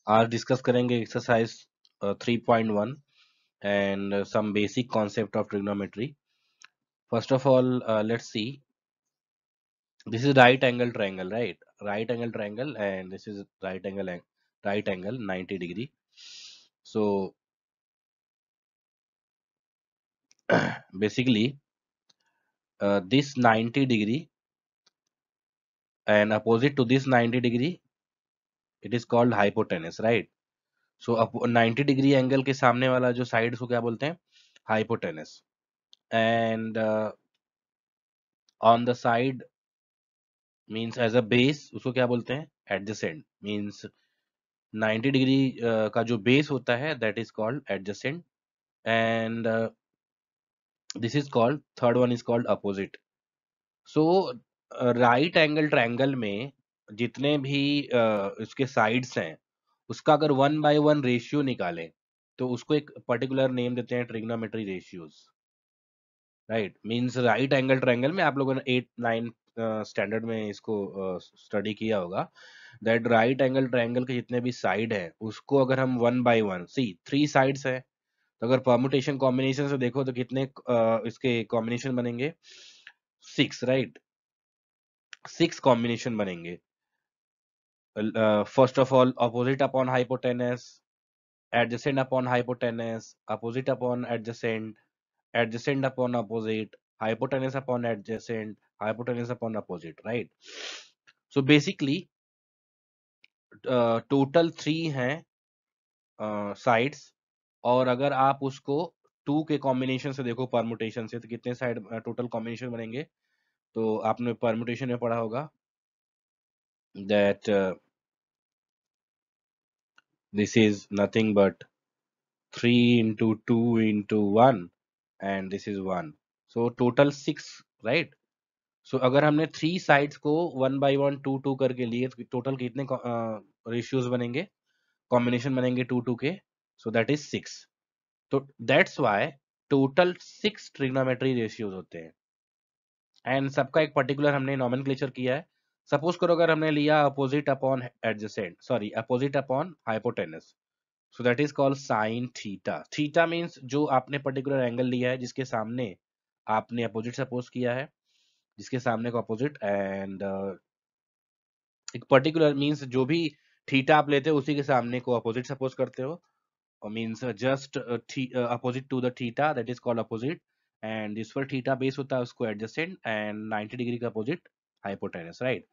आज डिस्कस करेंगे exercise 3.1 and some basic concept of trigonometry. First of all, let's see. This is right angle triangle, right? Right angle triangle, and this is right angle 90 degree. So basically, this 90 degree and opposite to this 90 degree, it is called hypotenuse, right? So 90 degree angle के सामने वाला जो side उसको क्या बोलते हैं? Hypotenuse. And on the side means as a base उसको क्या बोलते हैं? एडजेसेंट. मीन्स 90 डिग्री का जो बेस होता है that is called adjacent. And this is called, third one is called opposite. So right angle triangle में जितने भी उसके साइड्स हैं उसका अगर 1/1 रेशियो निकालें तो उसको एक पर्टिकुलर नेम देते हैं trigonometry ratios. Right. Means right angle triangle में आप लोगों ने 8-9 स्टैंडर्ड में इसको स्टडी किया होगा. दैट राइट एंगल ट्रायंगल के जितने भी साइड है उसको अगर हम 1/1, सी 3 साइड्स है, तो अगर परमुटेशन कॉम्बिनेशन से देखो तो कितने इसके कॉम्बिनेशन बनेंगे? 6, राइट. 6 कॉम्बिनेशन बनेंगे. First of all opposite upon hypotenuse, adjacent upon hypotenuse, opposite upon adjacent, adjacent upon opposite, hypotenuse upon adjacent, hypotenuse upon opposite, right? So basically total 3 हैं साइड्स. और अगर आप उसको 2 के कॉम्बिनेशन से देखो परमुटेशन से तो कितने साइड टोटल कॉम्बिनेशन बनेंगे? तो आपने परमुटेशन में पढ़ा होगा that this is nothing but 3 into 2 into 1 and this is 1. So total 6, right? सो अगर हमने 3 साइड्स को 1/1 2-2 करके लिए तो टोटल कितने रेशियोज बनेंगे? कॉम्बिनेशन बनेंगे 2-2 के. सो दैट इज 6. तो that's why total 6 trigonometry ratios होते हैं. एंड सबका एक पर्टिकुलर हमने नोमेनक्लेचर किया है. सपोज करो अगर हमने लिया opposite upon adjacent, sorry opposite upon hypotenuse, so that is called sine theta. Theta means जो आपने पर्टिकुलर एंगल लिया है जिसके सामने आपने अपोजिट सपोज किया है, जिसके सामने का अपोजिट. एंड एक पर्टिकुलर मींस जो भी थीटा आप लेते हो उसी के सामने को अपोजिट सपोज करते हो. और means just opposite to the theta that is called opposite. And जिस पर थीटा बेस होता है उसको एडजेसेंट, एंड 90 डिग्री का opposite hypotenuse, right.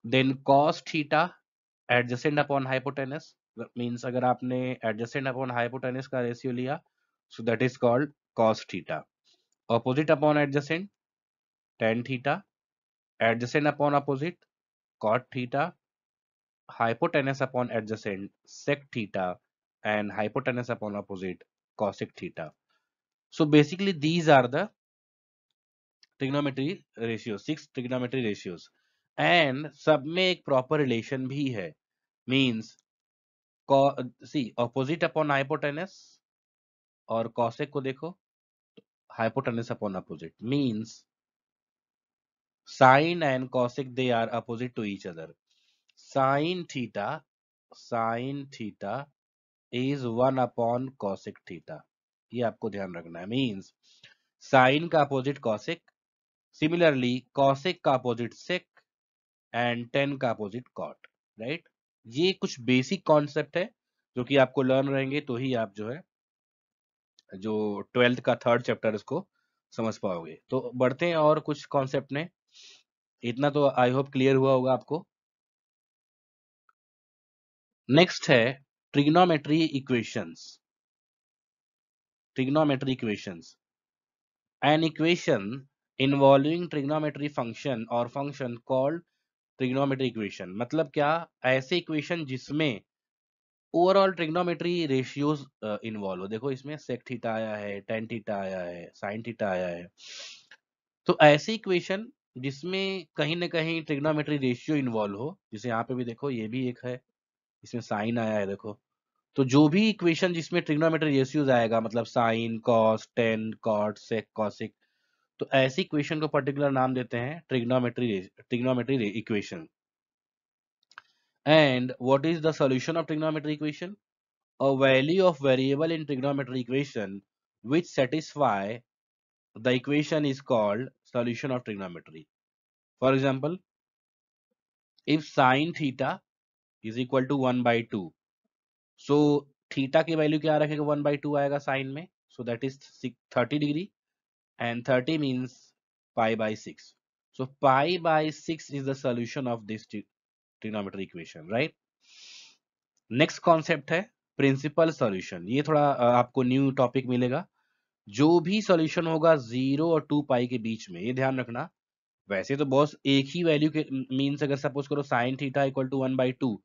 Then cos theta adjacent upon hypotenuse. Means अगर आपने एडजेसेंट अपॉन हाइपोटेनस का रेशियो लिया so that is called cos theta. Opposite upon adjacent tan theta, adjacent upon opposite cot theta, hypotenuse upon adjacent sec theta, and hypotenuse upon opposite cosec theta. So basically these are the trigonometry ratios, 6 trigonometry ratios. And सब में एक proper relation भी है. Means see opposite upon hypotenuse और cosec को देखो, hypotenuse upon opposite means sine and cosec they are opposite to each other. Sine theta is 1 upon cosec theta. ये आपको ध्यान रखना है. मींस साइन का अपोजिट कॉसेक, सिमिलरली कॉसेक का अपोजिट सेक, एंड टेन का अपोजिट कॉट, राइट. ये कुछ बेसिक कॉन्सेप्ट है जो कि आपको लर्न रहेंगे तो ही आप जो है जो 12th का थर्ड चैप्टर इसको समझ पाओगे. तो बढ़ते हैं और कुछ कॉन्सेप्ट में. इतना तो आई होप क्लियर हुआ होगा आपको. नेक्स्ट है trigonometry equations. Trigonometry equations, an equation involving trigonometry function or function called trigonometry equation. मतलब क्या? ऐसे इक्वेशन जिसमें ओवरऑल ट्रिग्नोमेट्री रेशियोज इन्वॉल्व हो. देखो इसमें सेक थीटा आया है, टेन थीटा आया है, साइन थीटा आया है. तो ऐसी इक्वेशन जिसमें कहीं ना कहीं ट्रिग्नोमेट्री रेशियो इन्वॉल्व हो, जैसे यहाँ पे भी देखो ये भी एक है, इसमें साइन आया है देखो. तो जो भी इक्वेशन जिसमें ट्रिग्नोमेट्री रेशियोज आएगा मतलब साइन, कॉस, टेन, कॉट, सेक, कॉसिक, तो ऐसी इक्वेशन को पर्टिकुलर नाम देते हैं trigonometry equation. And what is the solution of trigonometry equation? A value of variable in trigonometry equation which satisfy the equation is called solution of trigonometry. For example, if sine theta is equal to 1 by 2, so theta की value क्या रखेगा 1 by 2 आएगा sign में, so that is 30 degree, and 30 means pi by 6. So pi by 6 is the solution of this trigonometry equation, right? Next concept है principal solution. ये थोड़ा आपको new topic मिलेगा। जो भी सॉल्यूशन होगा 0 और 2 पाई के बीच में, ये ध्यान रखना। वैसे तो बॉस एक ही वैल्यू के मीन्स अगर सपोज करो sine theta equal to 1 by 2,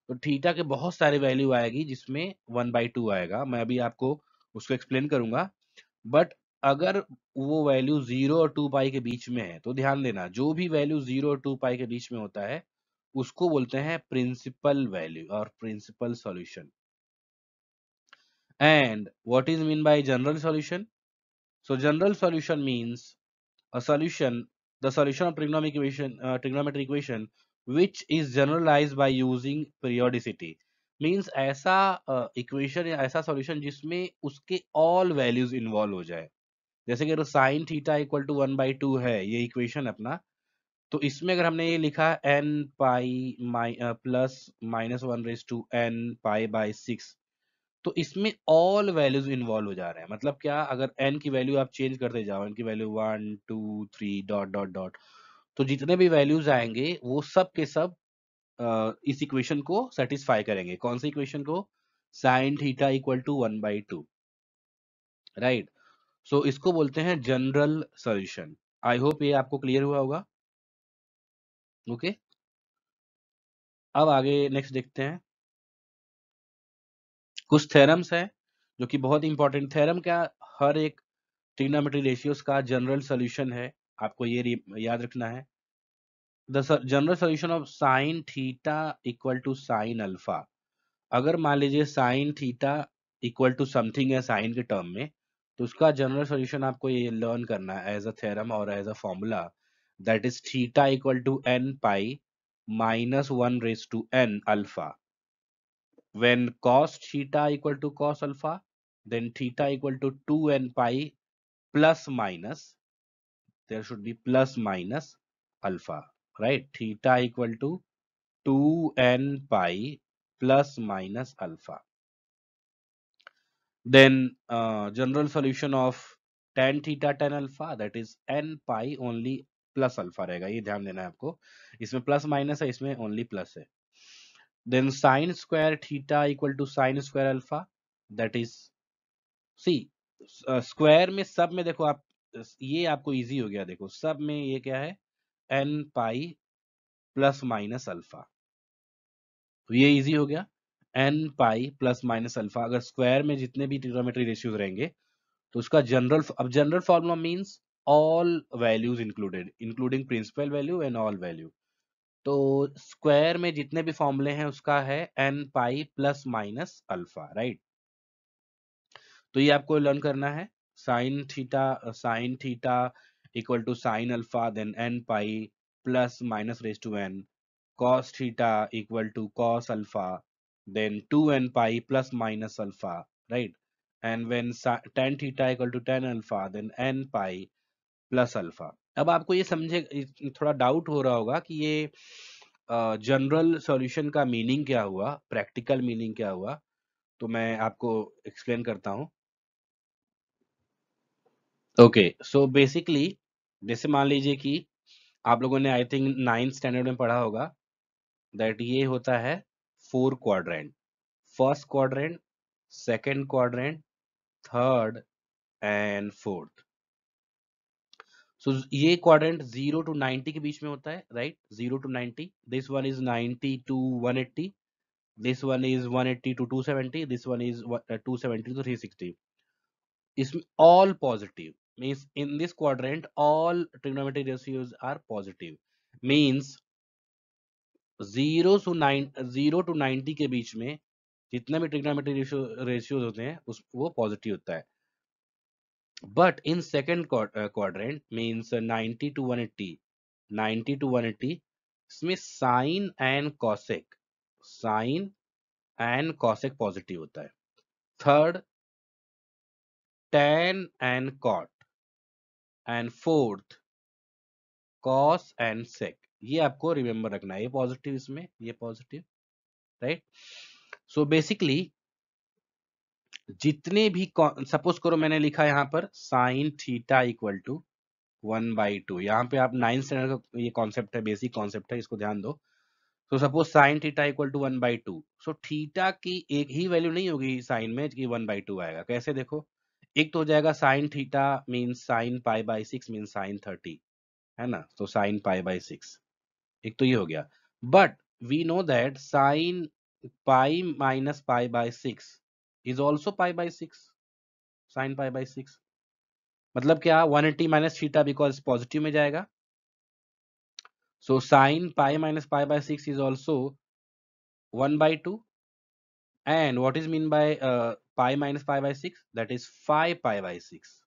तो थीटा के बहुत सारे वैल्यू आएगी जिसमें 1 बाई 2 आएगा। मैं अभी आपको उसको एक्सप्लेन करूंगा। बट अगर वो वैल्यू 0 और 2 पाई के बीच में है तो ध्यान देना, जो भी वैल्यू 0 और 2 पाई के बीच में होता है उसको बोलते हैं प्रिंसिपल वैल्यू और principal solution. And what is mean by general solution? So general solution means a solution, the solution of trigonometric equation, which is generalized by using periodicity. Means ऐसा इक्वेशन या ऐसा सॉल्यूशन जिसमें उसके all values involve हो जाए। जैसे कि sine theta equal to 1 by 2 है ये इक्वेशन अपना, तो इसमें अगर हमने ये लिखा n pi plus minus one raise to n pi by 6, तो इसमें ऑल वैल्यूज इन्वॉल्व हो जा रहे हैं। मतलब क्या, अगर n की वैल्यू आप चेंज करते जाओ, n की वैल्यू 1 2 3 डॉट डॉट डॉट, तो जितने भी वैल्यूज आएंगे वो सब के सब इस इक्वेशन को सेटिस्फाई करेंगे। कौन सी इक्वेशन को? Sine theta equal to 1 by 2, right. So इसको बोलते हैं जनरल सॉल्यूशन। आई होप ये आपको क्लियर हुआ होगा। ओके, अब आगे नेक्स्ट देखते हैं। कुछ थ्योरम्स हैं जो कि बहुत इंपॉर्टेंट। थ्योरम क्या, हर एक ट्रिग्नोमेट्री रेशियोज का जनरल सॉल्यूशन है, आपको ये याद रखना है। The general solution of sine theta equal to sine alpha. अगर मान लीजिए sine theta equal to something है साइन के टर्म में, तो उसका जनरल सॉल्यूशन आपको ये लर्न करना है एज अ थ्योरम और as a formula, that is theta equal to n pi minus one raise to n alpha. When cos theta equal to cos alpha, then theta equal to 2n pi plus minus, there should be plus minus alpha, right? Theta equal to 2n pi plus minus alpha. Then general solution of tan theta tan alpha, that is n pi only plus alpha रहेगा। ये ध्यान देना है आपको, इसमें plus minus है, इसमें only plus है। Then sine square theta equal to sine square alpha, that is C square में सब में देखो आप, ये आपको इजी हो गया। देखो सब में ये क्या है, n pi plus minus alpha, तो ये इजी हो गया। N pi plus minus alpha, अगर स्क्वायर में जितने भी ट्रिग्नोमेट्री रेशियोज रहेंगे तो उसका जनरल, अब general formula means all values included, including principal value and all value. तो स्क्वायर में जितने भी फॉर्मूले हैं उसका है n pi plus minus alpha, right. तो ये आपको लर्न करना है। Sine theta equal to sine alpha, then n pi plus minus raise to n, cos theta equal to cos alpha, then 2n pi plus minus alpha, right? And when tan theta equal to tan alpha, then n pi plus alpha. अब आपको ये समझे, थोड़ा doubt हो रहा होगा कि ये जनरल सॉल्यूशन का मीनिंग क्या हुआ, प्रैक्टिकल मीनिंग क्या हुआ, तो मैं आपको एक्सप्लेन करता हूँ। ओके, सो बेसिकली जैसे मान लीजिए कि आप लोगों ने आई थिंक 9th स्टैंडर्ड में पढ़ा होगा दैट ये होता है 4 quadrant. First quadrant, second quadrant, third and fourth. So ये क्वाड्रेंट 0 to 90 के बीच में होता है, right? 0 to 90, this one is 90 to 180, this one is 180 to 270, this one is 270 to 360। इसमें all positive means in this quadrant all trigonometric ratios are positive. Means 0 to 90 के बीच में जितने भी ट्रिग्नोमेट्री रेशियोज होते हैं उस वो पॉजिटिव होता है। But in second quadrant means 90 to 180, 90 to 180, इसमें sine and cosec, sine and cosec positive होता है। Third tan and cot, and fourth cos and sec. ये आपको रिमेंबर रखना है, ये पॉजिटिव इसमें, ये पॉजिटिव, राइट। सो बेसिकली जितने भी सपोज करो मैंने लिखा यहाँ पर साइन थीटा इक्वल टू 1/2। यहाँ पे आप 9th स्टैंडर्ड का ये कॉन्सेप्ट है, बेसिक कॉन्सेप्ट है, इसको ध्यान दो। तो suppose sine theta equal to 1/2, so theta की एक ही वैल्यू नहीं होगी साइन में कि 1/2 आएगा। कैसे देखो, एक तो हो जाएगा sine theta means sine pi means sine 30, है ना। तो साइन पाई/6, एक तो ये हो गया। But we know that sine pi minus pi is also pi, sine pi. मतलब क्या, 180 माइनस थीटा बिकॉज पॉजिटिव में जाएगा। So sine pi minus pi is also 1/2। And what is mean by pi minus pi by 6? That is 5 pi by 6,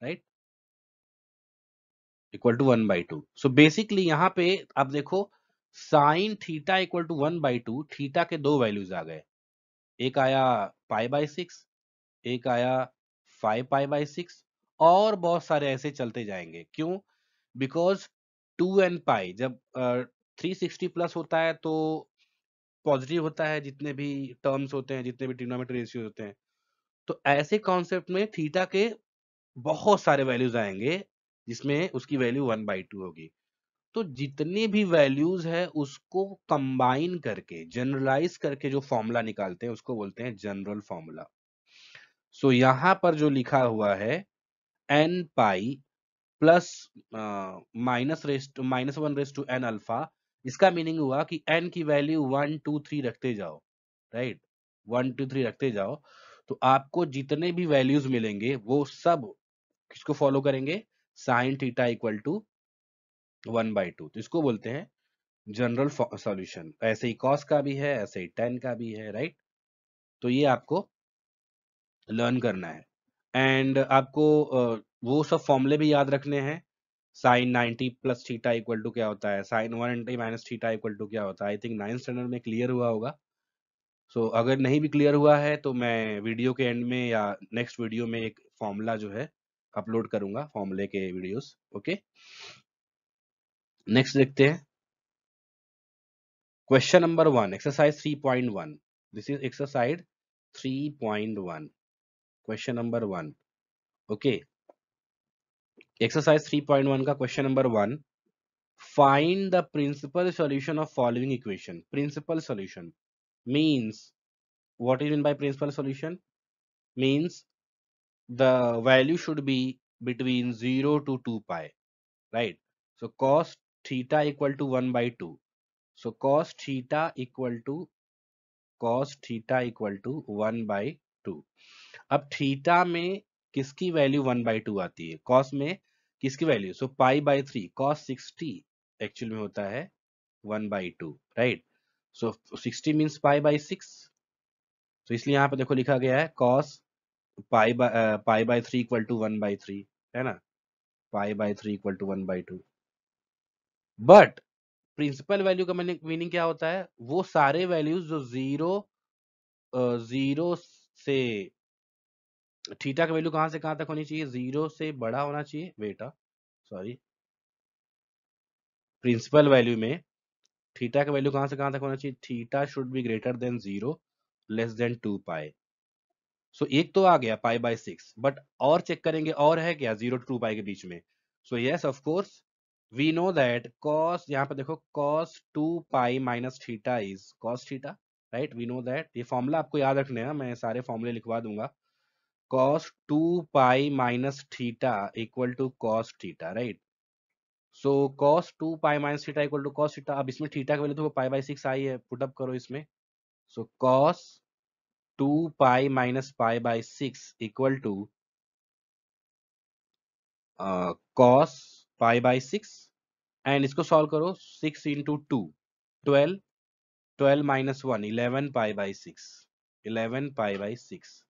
right? Equal to 1/2. So basically यहाँ पे आप देखो sine theta equal to 1/2, theta के दो values आ गए। एक आया पाई/6, एक आया 5 पाई/6, और बहुत सारे ऐसे चलते जाएंगे। क्यों? बिकॉज 2 एंड पाई जब 360 प्लस होता है तो पॉजिटिव होता है, जितने भी टर्म्स होते हैं, जितने भी ट्रिग्नोमेट्री रेशियो होते हैं। तो ऐसे कॉन्सेप्ट में थीटा के बहुत सारे वैल्यूज आएंगे जिसमें उसकी वैल्यू 1/2 होगी। तो जितनी भी वैल्यूज है उसको कंबाइन करके, जनरलाइज करके जो फॉर्मूला निकालते हैं उसको बोलते हैं जनरल फॉर्मूला। सो यहां पर जो लिखा हुआ है n pi plus -1 raise to n alpha, इसका मीनिंग हुआ कि n की वैल्यू 1 2 3 रखते जाओ, राइट। 1 2 3 रखते जाओ तो आपको जितने भी वैल्यूज मिलेंगे वो सब किसको फॉलो करेंगे, साइन थीटा इक्वल टू 1/2। तो इसको बोलते हैं जनरल सॉल्यूशन। ऐसे ही कॉस का भी है, ऐसे ही टेन का भी है, राइट। तो ये आपको लर्न करना है। एंड आपको वो सब फॉर्मूले भी याद रखने हैं। Sine 90 plus theta equal to क्या होता है, sine 180 minus theta equal to क्या होता है। आई थिंक 9th स्टैंडर्ड में क्लियर हुआ होगा। सो अगर नहीं भी क्लियर हुआ है तो मैं वीडियो के एंड में या नेक्स्ट वीडियो में एक फॉर्मूला जो है अपलोड करूंगा, फॉर्मूले के वीडियोस। ओके, नेक्स्ट देखते हैं question number 1, exercise 3.1। This is exercise 3.1, question number 1। Okay, exercise 3.1 का question number 1, find the principal solution of following equation. Principal solution means, what is mean by principal solution? Means the value should be between 0 to 2 pi, right? So cos theta equal to 1/2. So cos theta equal to 1/2। अब theta में किसकी value 1/2 आती है? Cos में किसकी value? सो पाई/3, cos 60 actual में होता है 1/2, राइट। सो 60 मीन्स पाई/6। तो इसलिए यहाँ पे देखो लिखा गया है cos पाई/3 इक्वल टू 1/3, है ना। Pi equal to 1/2। But principal value का मीनिंग क्या होता है? वो सारे वैल्यूज जो जीरो से, थीटा का वैल्यू कहां से कहां तक होनी चाहिए? जीरो से बड़ा होना चाहिए। बेटा सॉरी, प्रिंसिपल वैल्यू में थीटा का वैल्यू कहां से कहां तक होना चाहिए? Theta should be greater than 0, less than 2 pi. सो एक तो आ गया पाई/6, बट और चेक करेंगे और है क्या 0 to 2 पाई के बीच में? So yes of course, we know that cos, यहाँ पे देखो cos 2 pi minus theta is cos theta, right. We know that. ये फॉर्मूला आपको याद रखने हैं, मैं सारे फॉर्मूले लिखवा दूंगा। cos 2 pi minus theta equal to cos theta, right. So cos 2 pi minus theta equal to cos theta. अब इसमें थीटा की वैल्यू तो पाई/6 आई है, पुट अप करो इसमें। So cos 2 pi minus pi equal to cos pi, and इसको solve करो। 6 into 2 12, 12 minus 1 11 pi, 11 pi.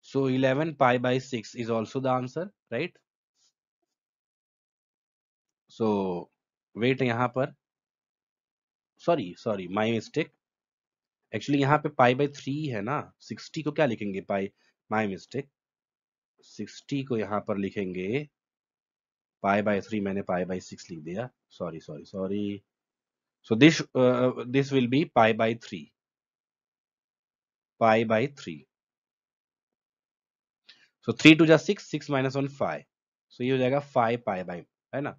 So 11 pi is also the answer, right. So wait, यहाँ पर sorry sorry my mistake, actually यहाँ पे पाई by 3 है ना, 60 को क्या लिखेंगे, पाई, माई मिस्टेक, 60 को यहाँ पर लिखेंगे पाई बाई 3, मैंने पाई बाई 6 लिख दिया, sorry sorry sorry. So this will be pi by 3, pi by 3। So 3 टू जा 6, 6 माइनस 1 5, सो ये हो जाएगा 5 पाई बाई, है ना।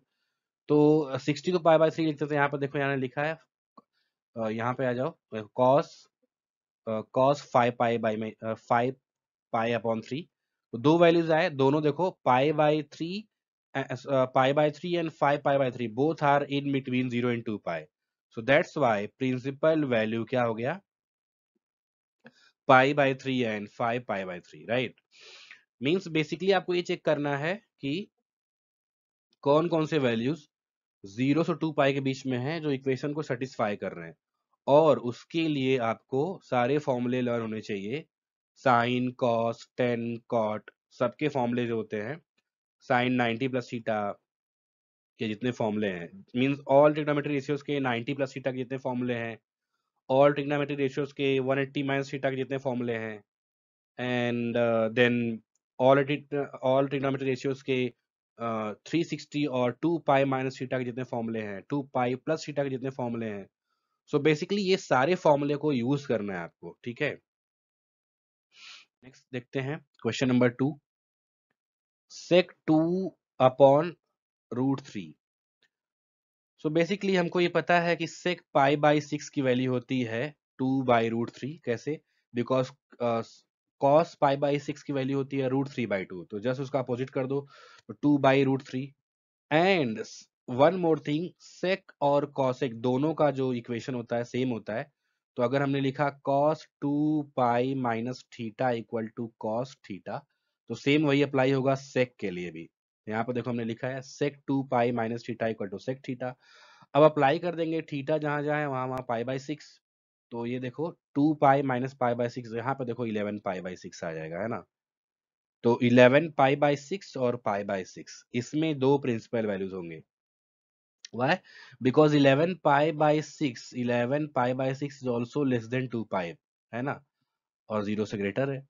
तो 60 को पाई बाई 3 लिखते, तो यहाँ पर देखो, यहाँ लिखा है, यहाँ पे आ जाओ, कॉस 5 पाई बाई में 5 पाई अपॉन 3, तो दो वैल्यूज आए, दोनों देखो pi by 3, pi by 3 and 5 pi by 3 both are in between 0 and 2 pi, so that's why principal value क्या हो गया, pi by 3 and 5 pi by 3, right. Means basically आपको ये चेक करना है कि कौन कौन से वैल्यूज 0 से 2 पाई के बीच में हैं जो इक्वेशन को सेटिस्फाई कर रहे हैं, और उसके लिए आपको सारे फॉर्मूले लर्न होने चाहिए, साइन कॉस टेन कॉट सबके फॉर्मूले जो होते हैं, साइन 90 प्लस थीटा के जितने फॉर्मूले हैं, मींस ऑल ट्रिग्नोमेट्री रेशियोज के 90 प्लस थीटा के जितने फॉर्मूले हैं, ऑल ट्रिग्नोमेट्री रेशियोज के 180 माइनस थीटा के जितने फॉर्मूले हैं, and then all trigonometry ratios के 360 और 2 पाई माइनस थीटा के जितने फॉर्मूले हैं, 2 पाई प्लस थीटा के जितने फॉर्मूले हैं। सो बेसिकली ये सारे फॉर्मूले को यूज करना है आपको, ठीक है। नेक्स्ट देखते हैं क्वेश्चन नंबर 2, सेक 2 अपॉन रूट 3। सो बेसिकली हमको ये पता है कि सेक पाई बाई 6 की वैल्यू होती है 2 बाई रूट 3, कैसे, बिकॉज कॉस पाई बाई 6 की वैल्यू होती है रूट 3 बाई 2, तो जस्ट उसका अपोजिट कर दो, तो 2 by root 3। And one more thing, sec और कॉसेक दोनों का जो इक्वेशन होता है सेम होता है, तो अगर हमने लिखा cos 2 pi minus theta equal to cos theta, तो सेम वही अप्लाई होगा सेक के लिए भी। यहाँ पर देखो हमने लिखा है sec 2 pi minus theta equal to sec theta. अब अप्लाई कर देंगे, थीटा जहां जहां है वहां वहां पाई बाई 6, तो ये देखो 2 पाई माइनस पाई बाई 6, यहाँ पर देखो 11 पाई बाई 6 आ जाएगा, है ना। तो 11 पाई बाई 6 और पाई बाई 6, इसमें दो प्रिंसिपल वैल्यूज होंगे। Why? Because 11 pi by 6 is also less than 2 pi, है ना, और 0 से ग्रेटर है।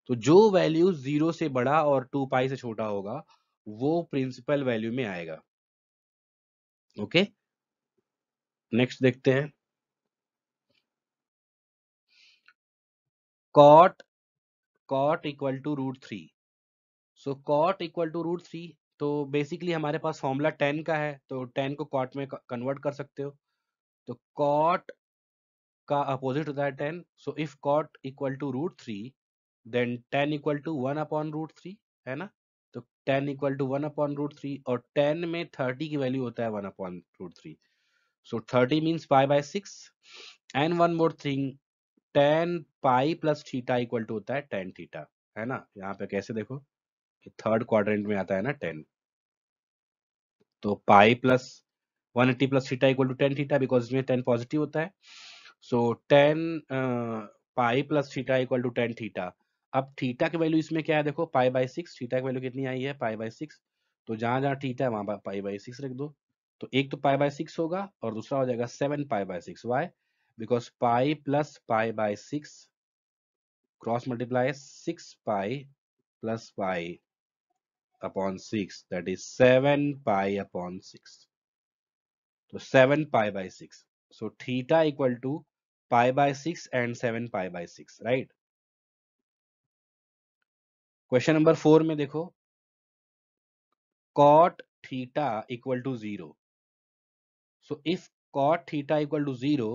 तो जो वैल्यू 0 से बड़ा और 2 पाई से छोटा होगा वो प्रिंसिपल वैल्यू में आएगा। ओके, नेक्स्ट देखते हैं, cot cot equal to root 3। So cot equal to root 3, तो बेसिकली हमारे पास फॉर्मूला 10 का है, तो 10 को कॉट में कन्वर्ट कर सकते हो, तो कॉट का अपोजिट होता है 10, so if cot equal to root 3 then 10 equal to 1 upon root 3, है ना। तो 10 इक्वल टू 1 अपॉन रूट 3, और 10 में 30 की वैल्यू होता है 1 upon root 3, so 30 means pi by 6। And one more thing, 10 pi plus theta equal to होता है 10 थीटा, है ना। यहाँ पे कैसे देखो, थर्ड क्वाड्रेंट में आता है ना 10, तो pi plus 180 plus theta equal to 10 theta, because इसमें 10 पॉजिटिव होता है, so 10 pi plus theta equal to 10 theta. अब थीटा की वैल्यू इसमें क्या है, देखो पाई बाय 6, थीटा की वैल्यू कितनी आई है, पाई बाय 6, तो जहां जहां थीटा है वहां पाई बाय 6 रख दो, तो एक तो पाई बाय 6 होगा और दूसरा हो जाएगा 7 pi by 6। Why? Because pi plus pi by 6 cross multiply 6 pi plus pi upon 6, that is 7 pi upon 6, तो 7 pi by 6, so theta equal to pi by 6 and 7 pi by 6, right. Question number 4 में देखो, cot theta equal to 0, so if cot theta equal to 0,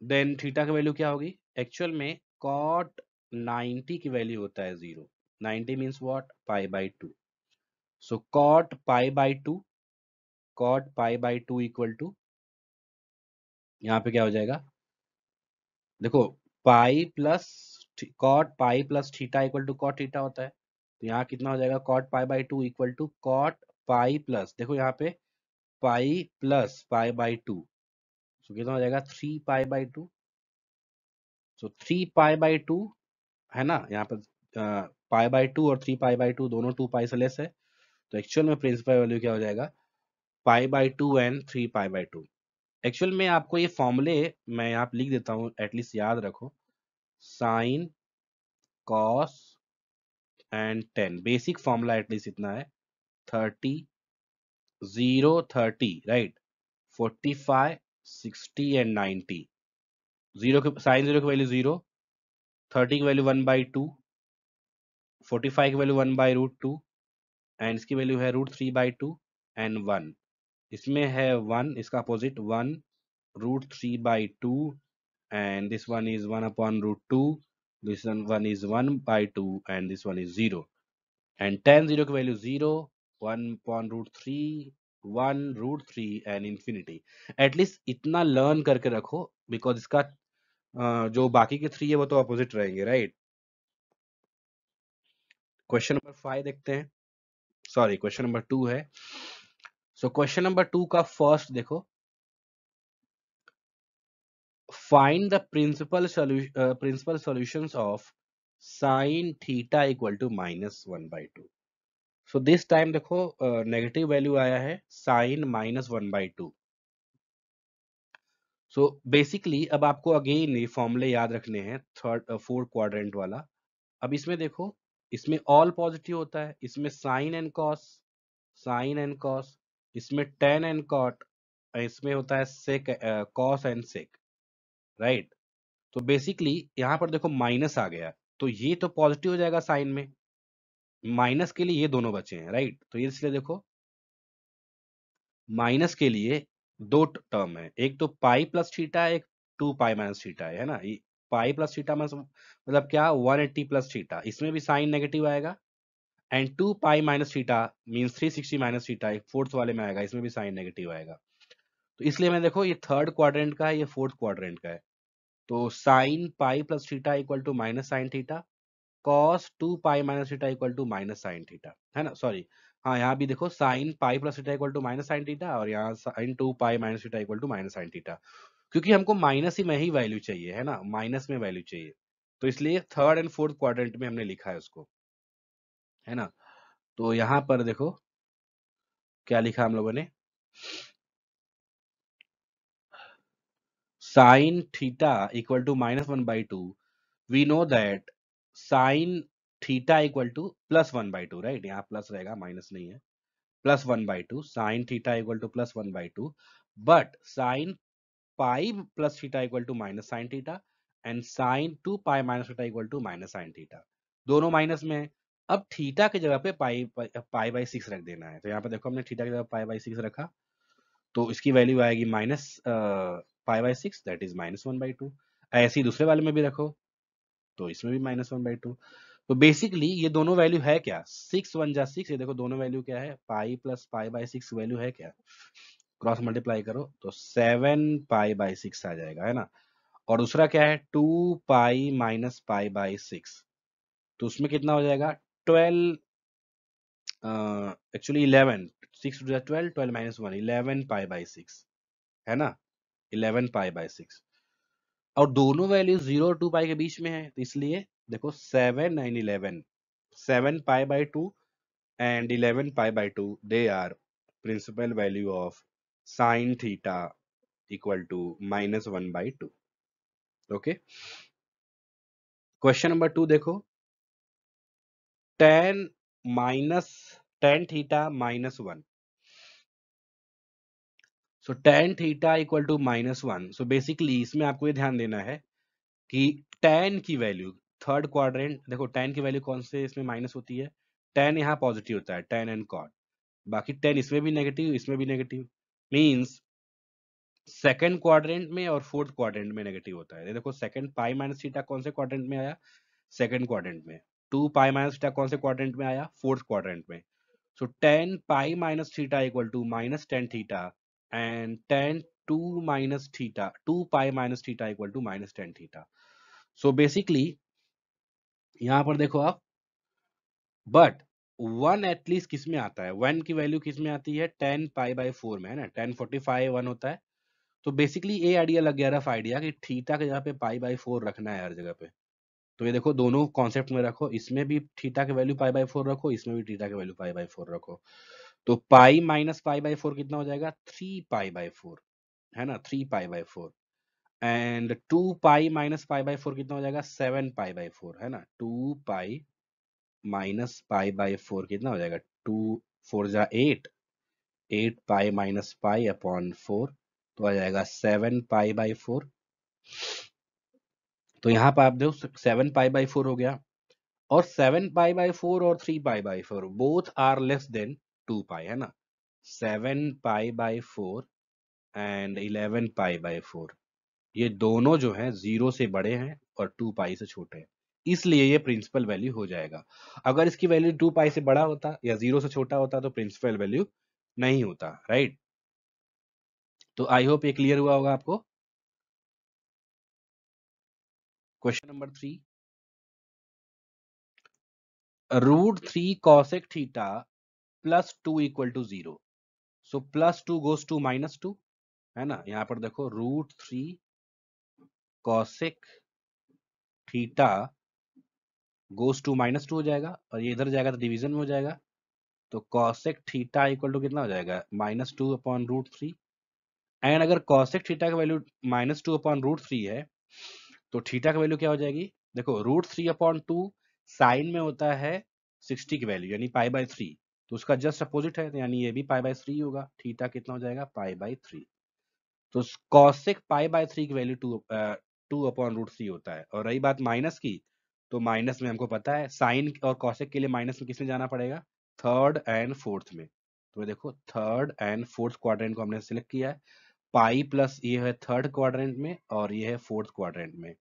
then theta की value क्या होगी, actual में cot 90 की value होता है 0, 90 means what, pi by 2, so cot pi by 2, cot pi by 2 equal to, यहाँ पे क्या हो जाएगा, देखो pi plus cot pi plus theta equal to cot theta होता है, तो यहाँ कितना हो जाएगा, cot pi by 2 equal to cot pi plus, देखो यहाँ पे पाई प्लस पाई बाई 2, सो कितना हो जाएगा 3 pi by 2, so 3 pi by 2, है ना। यहाँ पर पाई बाई 2 और 3 पाई बाई 2 दोनों 2 पाई से लेस है, तो एक्चुअल में प्रिंसिपल वैल्यू क्या हो जाएगा, पाई by 2 and 3 pi by 2। Actual में आपको ये फॉर्मूले मैं यहाँ पे लिख देता हूँ, एटलीस्ट याद रखो। Sine, cos and 10, basic formula at least इतना है। 30, 0, 30, राइट। 45, 60 एंड 90। जीरो के साइन जीरो की वैल्यू 0, 30 की वैल्यू 1/2, 45 की वैल्यू 1/√2, एंड इसकी वैल्यू है √3/2 एंड 1। इसमें है 1, इसका opposite 1 √3/2, and this one is 1/√2, this one is 1/2, and this one is 0, and tan 0 की वैल्यू 0, 1/√3, 1√3 एंड इंफिनिटी। एटलीस्ट इतना लर्न करके रखो, बिकॉज इसका जो बाकी के 3 है वो तो अपोजिट रहेंगे, राइट। क्वेश्चन नंबर 5 देखते हैं, सॉरी क्वेश्चन नंबर 2 है। सो क्वेश्चन नंबर 2 का फर्स्ट देखो, find the principal solutions of sin theta equal to -1/2। So this time देखो नेगेटिव वैल्यू आया है साइन -1/2। सो बेसिकली अब आपको अगेन ये फॉर्मूले याद रखने हैं, थर्ड फोर्थ क्वाड्रेंट वाला। अब इसमें देखो, इसमें ऑल पॉजिटिव होता है, इसमें sine and cos, sine and cos, इसमें टेन एंड कॉट, इसमें होता है sec, cos and sec, right. तो बेसिकली यहाँ पर देखो माइनस आ गया, तो ये तो पॉजिटिव हो जाएगा साइन में, माइनस के लिए ये दोनों बचे हैं, राइट। तो ये इसलिए देखो माइनस के लिए दो टर्म है, एक तो पाई प्लस थीटा है, एक 2 पाई माइनस थीटा है ना। ये पाई प्लस थीटा मतलब क्या, 180 प्लस थीटा, इसमें भी साइन नेगेटिव आएगा, and 2 pi minus theta means 360 minus theta fourth वाले में आएगा, इसमें भी साइन नेगेटिव आएगा। तो इसलिए मैं देखो ये थर्ड क्वाड्रेंट का है, ये फोर्थ क्वाड्रेंट का है। तो sine pi plus theta equal to minus sine theta, cos 2 pi minus theta equal to minus sine theta, है ना, सॉरी। हाँ यहाँ भी देखो sine pi plus theta equal to minus sine theta, और यहाँ sine 2 pi minus theta equal to minus sine theta, क्योंकि हमको माइनस ही में ही वैल्यू चाहिए, है ना, माइनस में वैल्यू चाहिए। तो इसलिए थर्ड एंड फोर्थ क्वाड्रेंट में हमने लिखा है उसको, है ना। तो यहाँ पर देखो क्या लिखा हम लोगों ने, sine theta equal to -1/2, we know that sine theta equal to +1/2, right. यहाँ प्लस रहेगा, माइनस नहीं है, +1/2, sine theta equal to +1/2, but sine pi plus theta equal to minus sine theta, and sine 2 pi minus theta equal to minus sine theta, दोनों minus में है। अब theta की जगह पे पाई पाई बाई 6 रख देना है, तो यहाँ पे देखो हमने थीटा की जगह पाई बाई 6 रखा, तो इसकी वैल्यू आएगी -पाई बाई 6, दैट इज -1/2। ऐसे ही दूसरे वाले में भी रखो, तो इसमें भी -1/2। तो बेसिकली ये दोनों वैल्यू है क्या, 6 1 जा 6, ये देखो दोनों वैल्यू क्या है, पाई प्लस पाई बाई 6 वैल्यू है क्या, क्रॉस मल्टीप्लाई करो तो 7 पाई बाई 6 आ जाएगा, है ना। और दूसरा क्या है, 2 पाई माइनस पाई बाई 6, तो उसमें कितना हो जाएगा, 12, एक्चुअली 11, 6 2 12, 12 - 1, 11 पाई बाई 6, है ना, 11 पाई बाई 6। और दोनों वैल्यू 0 और 2 पाई के बीच में है, तो इसलिए देखो 7 9 11, 7 pi by 2 and 11 pi by 2, they are principal value of sin theta equal to -1/2। Okay, question number 2 देखो, tan minus tan theta -1, so tan theta equal to -1। So basically इसमें आपको ये ध्यान देना है कि tan की वैल्यू, थर्ड क्वाड्रेंट देखो tan की वैल्यू कौन से इसमें माइनस होती है, tan यहाँ पॉजिटिव होता है, tan एंड cot, बाकी tan इसमें भी नेगेटिव, इसमें भी नेगेटिव, मींस सेकंड क्वाड्रेंट में और फोर्थ क्वाड्रेंट में नेगेटिव होता है। ये देखो सेकंड पाई माइनस थीटा कौन से क्वाड्रेंट में आया, सेकंड क्वाड्रेंट में। 2 पाई माइनस थीटा कौन से क्वाड्रेंट में आया, फोर्थ क्वाड्रेंट में। So tan pi minus theta equal to -tan theta, and tan 2 pi minus theta equal to -tan theta. So basically यहाँ पर देखो आप, बट 1 एटलीस्ट किस में आता है, 1 की वैल्यू किस में आती है, 10 पाई/4 में, है ना, 10 45 1 होता है। तो बेसिकली ये आइडिया लग गया, रफ आइडिया, कि थीटा के जगह पे पाई/4 रखना है हर जगह पे। तो ये देखो दोनों कॉन्सेप्ट में रखो, इसमें भी थीटा के वैल्यू पाई/4 रखो, इसमें भी थीटा के वैल्यू पाई/4 रखो। तो पाई माइनस पाई/4 कितना हो जाएगा, 3 पाई/4, है ना, 3 pi by 4। And 2 pi minus pi by 4 कितना हो जाएगा, 7 पाई बाई 4, है ना। 2 पाई माइनस पाई बाई 4 कितना हो जाएगा, 2 4 जा 8, 8 पाई माइनस पाई अपॉन 4, तो आ जाएगा 7 पाई बाई 4। तो यहाँ पर आप देखो 7 पाई बाई 4 हो गया, और 7 पाई बाई 4 और 3 pi by 4 both are less than 2 pi, है ना। 7 pi by 4 and 11 pi by 4, ये दोनों जो हैं 0 से बड़े हैं और 2 पाई से छोटे हैं, इसलिए ये प्रिंसिपल वैल्यू हो जाएगा। अगर इसकी वैल्यू 2 पाई से बड़ा होता या 0 से छोटा होता तो प्रिंसिपल वैल्यू नहीं होता, राइट। तो आई होप ये क्लियर हुआ होगा आपको। Question number 3, √3 cosec θ +2 = 0। So +2 goes to -2, है ना। यहाँ पर देखो √3 cosec θ goes to -2 हो जाएगा, और ये इधर जाएगा तो डिवीजन में हो जाएगा। तो cosec θ कितना हो जाएगा, -2/√3। एंड अगर cosec θ का वैल्यू -2/√3 है, तो थीटा की वैल्यू क्या हो जाएगी, देखो √3/2 साइन में होता है 60 की वैल्यू, यानी पाई/3, तो उसका जस्ट अपोजिट है, तो यानी ये भी पाई/3 होगा। थीटा कितना हो जाएगा, पाई/3। तो cosec पाई/3 की वैल्यू 2/√3 होता है। और रही बात माइनस की, तो माइनस में हमको पता है साइन और cosec के लिए माइनस में किसमें जाना पड़ेगा, थर्ड एंड फोर्थ में। तो देखो थर्ड एंड फोर्थ क्वाड्रेंट को हमने सिलेक्ट किया है। पाई प्लस ये है थर्ड क्वाड्रेंट में और ये है फोर्थ क्वाड्रेंट में।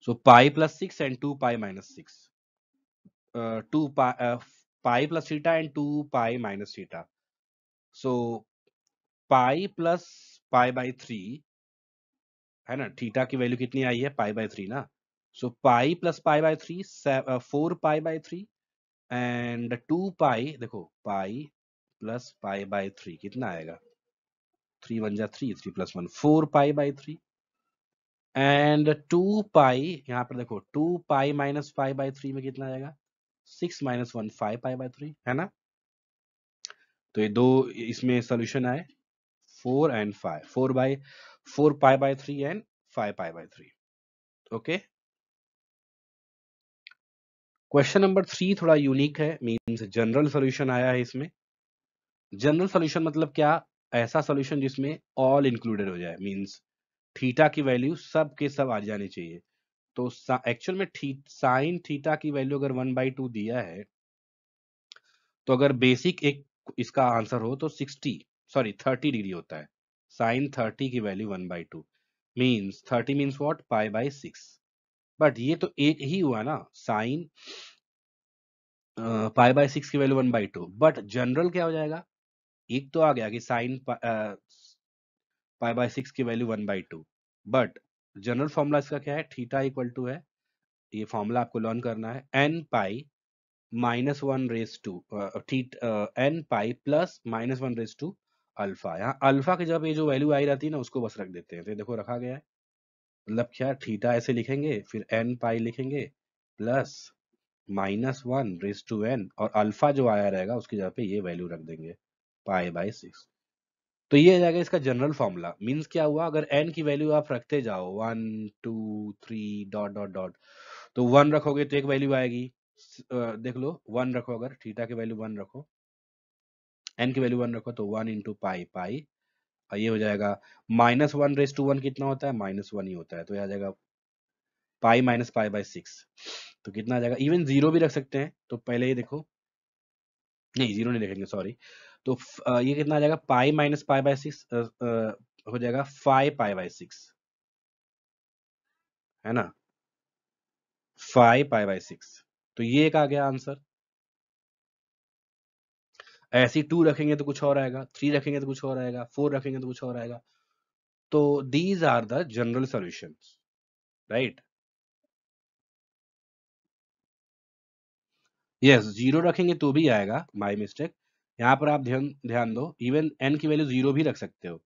So pi and 2 pi, 2 pi plus theta and 2 pi. So pi, है ना। थीटा की वैल्यू कितनी आई है, पाई/3 ना। सो पाई+पाई/3 4 पाई/3 एंड 2 पाई, देखो पाई+पाई/3 कितना आएगा, 3 1 जा 3, 3+1 4 पाई/3 एंड 2 पाई, यहाँ पर देखो 2 पाई-पाई/3 में कितना आएगा, 6 - 1 5 पाई/3, है ना। तो ये दो इसमें सोल्यूशन आए, 4 and 5, 4 pi and 5 pi. Okay. Question number 3 थोड़ा यूनिक है, मींस जनरल सॉल्यूशन आया है इसमें। जनरल सॉल्यूशन मतलब क्या, ऐसा सॉल्यूशन जिसमें ऑल इंक्लूडेड हो जाए, मींस थीटा की वैल्यू सब के सब आ जानी चाहिए। तो एक्चुअल में साइन थीटा की वैल्यू अगर 1/2 दिया है, तो अगर बेसिक एक इसका आंसर हो तो 30 डिग्री होता है। साइन 30 की value 1/2 means 30 means what, pi. But ये तो एक ही हुआ ना, साइन पाई/6 की वैल्यू 1/2, बट जनरल क्या हो जाएगा, एक तो आ गया कि साइन पाई/6 की वैल्यू 1/2, बट जनरल फॉर्मूला इसका क्या है, थीटा इक्वल टू है, ये फॉर्मूला आपको लर्न करना है, n पाई-1 n पाई +-1 अल्फा। यहाँ अल्फा की जब ये जो वैल्यू आई रहती है ना, उसको बस रख देते हैं। तो ये देखो रखा गया है, मतलब क्या, थीटा ऐसे लिखेंगे, फिर n पाई लिखेंगे प्लस -1 और अल्फा जो आया रहेगा उसकी जगह पे ये वैल्यू रख देंगे, पाई/6। तो ये आ जाएगा इसका जनरल फॉर्मूला। मींस क्या हुआ, अगर n की वैल्यू आप रखते जाओ 1 2 3 डॉट डॉट डॉट, तो 1 रखोगे तो एक वैल्यू आएगी। देख लो 1 रखो, अगर थीटा की वैल्यू 1 रखो, n की वैल्यू 1 रखो, तो 1 × पाई, और ये हो जाएगा -1 कितना होता है, -1 ही होता है। तो ये आ जाएगा पाई-पाई/6। तो कितना आ जाएगा, इवन जीरो भी रख सकते हैं। तो पहले ये देखो, नहीं जीरो नहीं लिखेंगे, सॉरी। तो ये कितना आ जाएगा, पाई-पाई/6 हो जाएगा 5 पाई/6, है ना, 5 पाई/6। तो ये एक आ गया आंसर। ऐसे ही 2 रखेंगे तो कुछ और आएगा, 3 रखेंगे तो कुछ और आएगा, 4 रखेंगे तो कुछ और आएगा। तो these are the general solutions, right. Yes, zero रखेंगे तो भी आएगा, माय मिस्टेक। यहाँ पर आप ध्यान ध्यान दो, इवन n की वैल्यू जीरो भी रख सकते हो।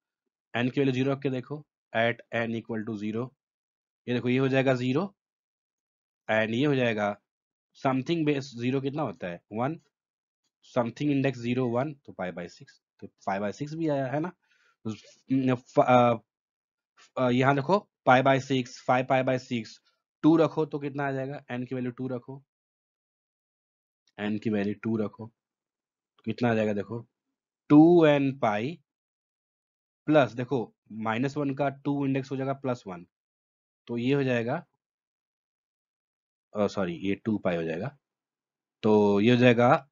n की वैल्यू जीरो रख के देखो, at n equal to zero, ये देखो ये हो जाएगा जीरो, एंड ये हो जाएगा समथिंग बेस जीरो कितना होता है, 1, समथिंग इंडेक्स 0 1, तो पाई/6, तो 5/6 भी आया, है ना। यहाँ देखो π/6, 5π/6, 2 रखो तो कितना आ जाएगा, n की वैल्यू 2 रखो, n की वैल्यू 2 रखो तो कितना आ जाएगा देखो, 2n पाई प्लस देखो -1 का 2 इंडेक्स हो जाएगा +1, तो ये हो जाएगा, सॉरी ये 2 पाई हो जाएगा, तो ये हो जाएगा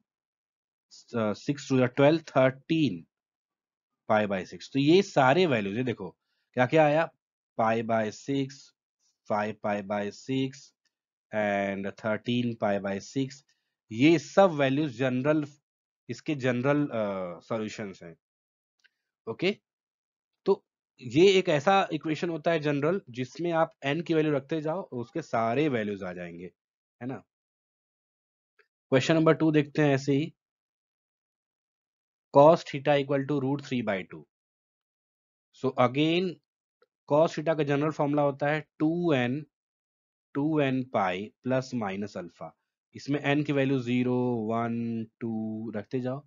6 टू 12, 13 π/6। तो ये सारे वैल्यूज है देखो, क्या क्या आया, π/6, 5π/6 एंड 13π/6, ये सब वैल्यूज जनरल, इसके जनरल सॉल्यूशंस हैं। ओके, तो ये एक ऐसा इक्वेशन होता है जनरल, जिसमें आप n की वैल्यू रखते जाओ उसके सारे वैल्यूज आ जाएंगे, है ना। क्वेश्चन नंबर 2 देखते हैं ऐसे ही, cos theta equal to √3/2। So again cos theta का जनरल फॉर्मूला होता है 2n pi plus minus alpha. इसमें n की वैल्यू 0, 1, 2 रखते जाओ,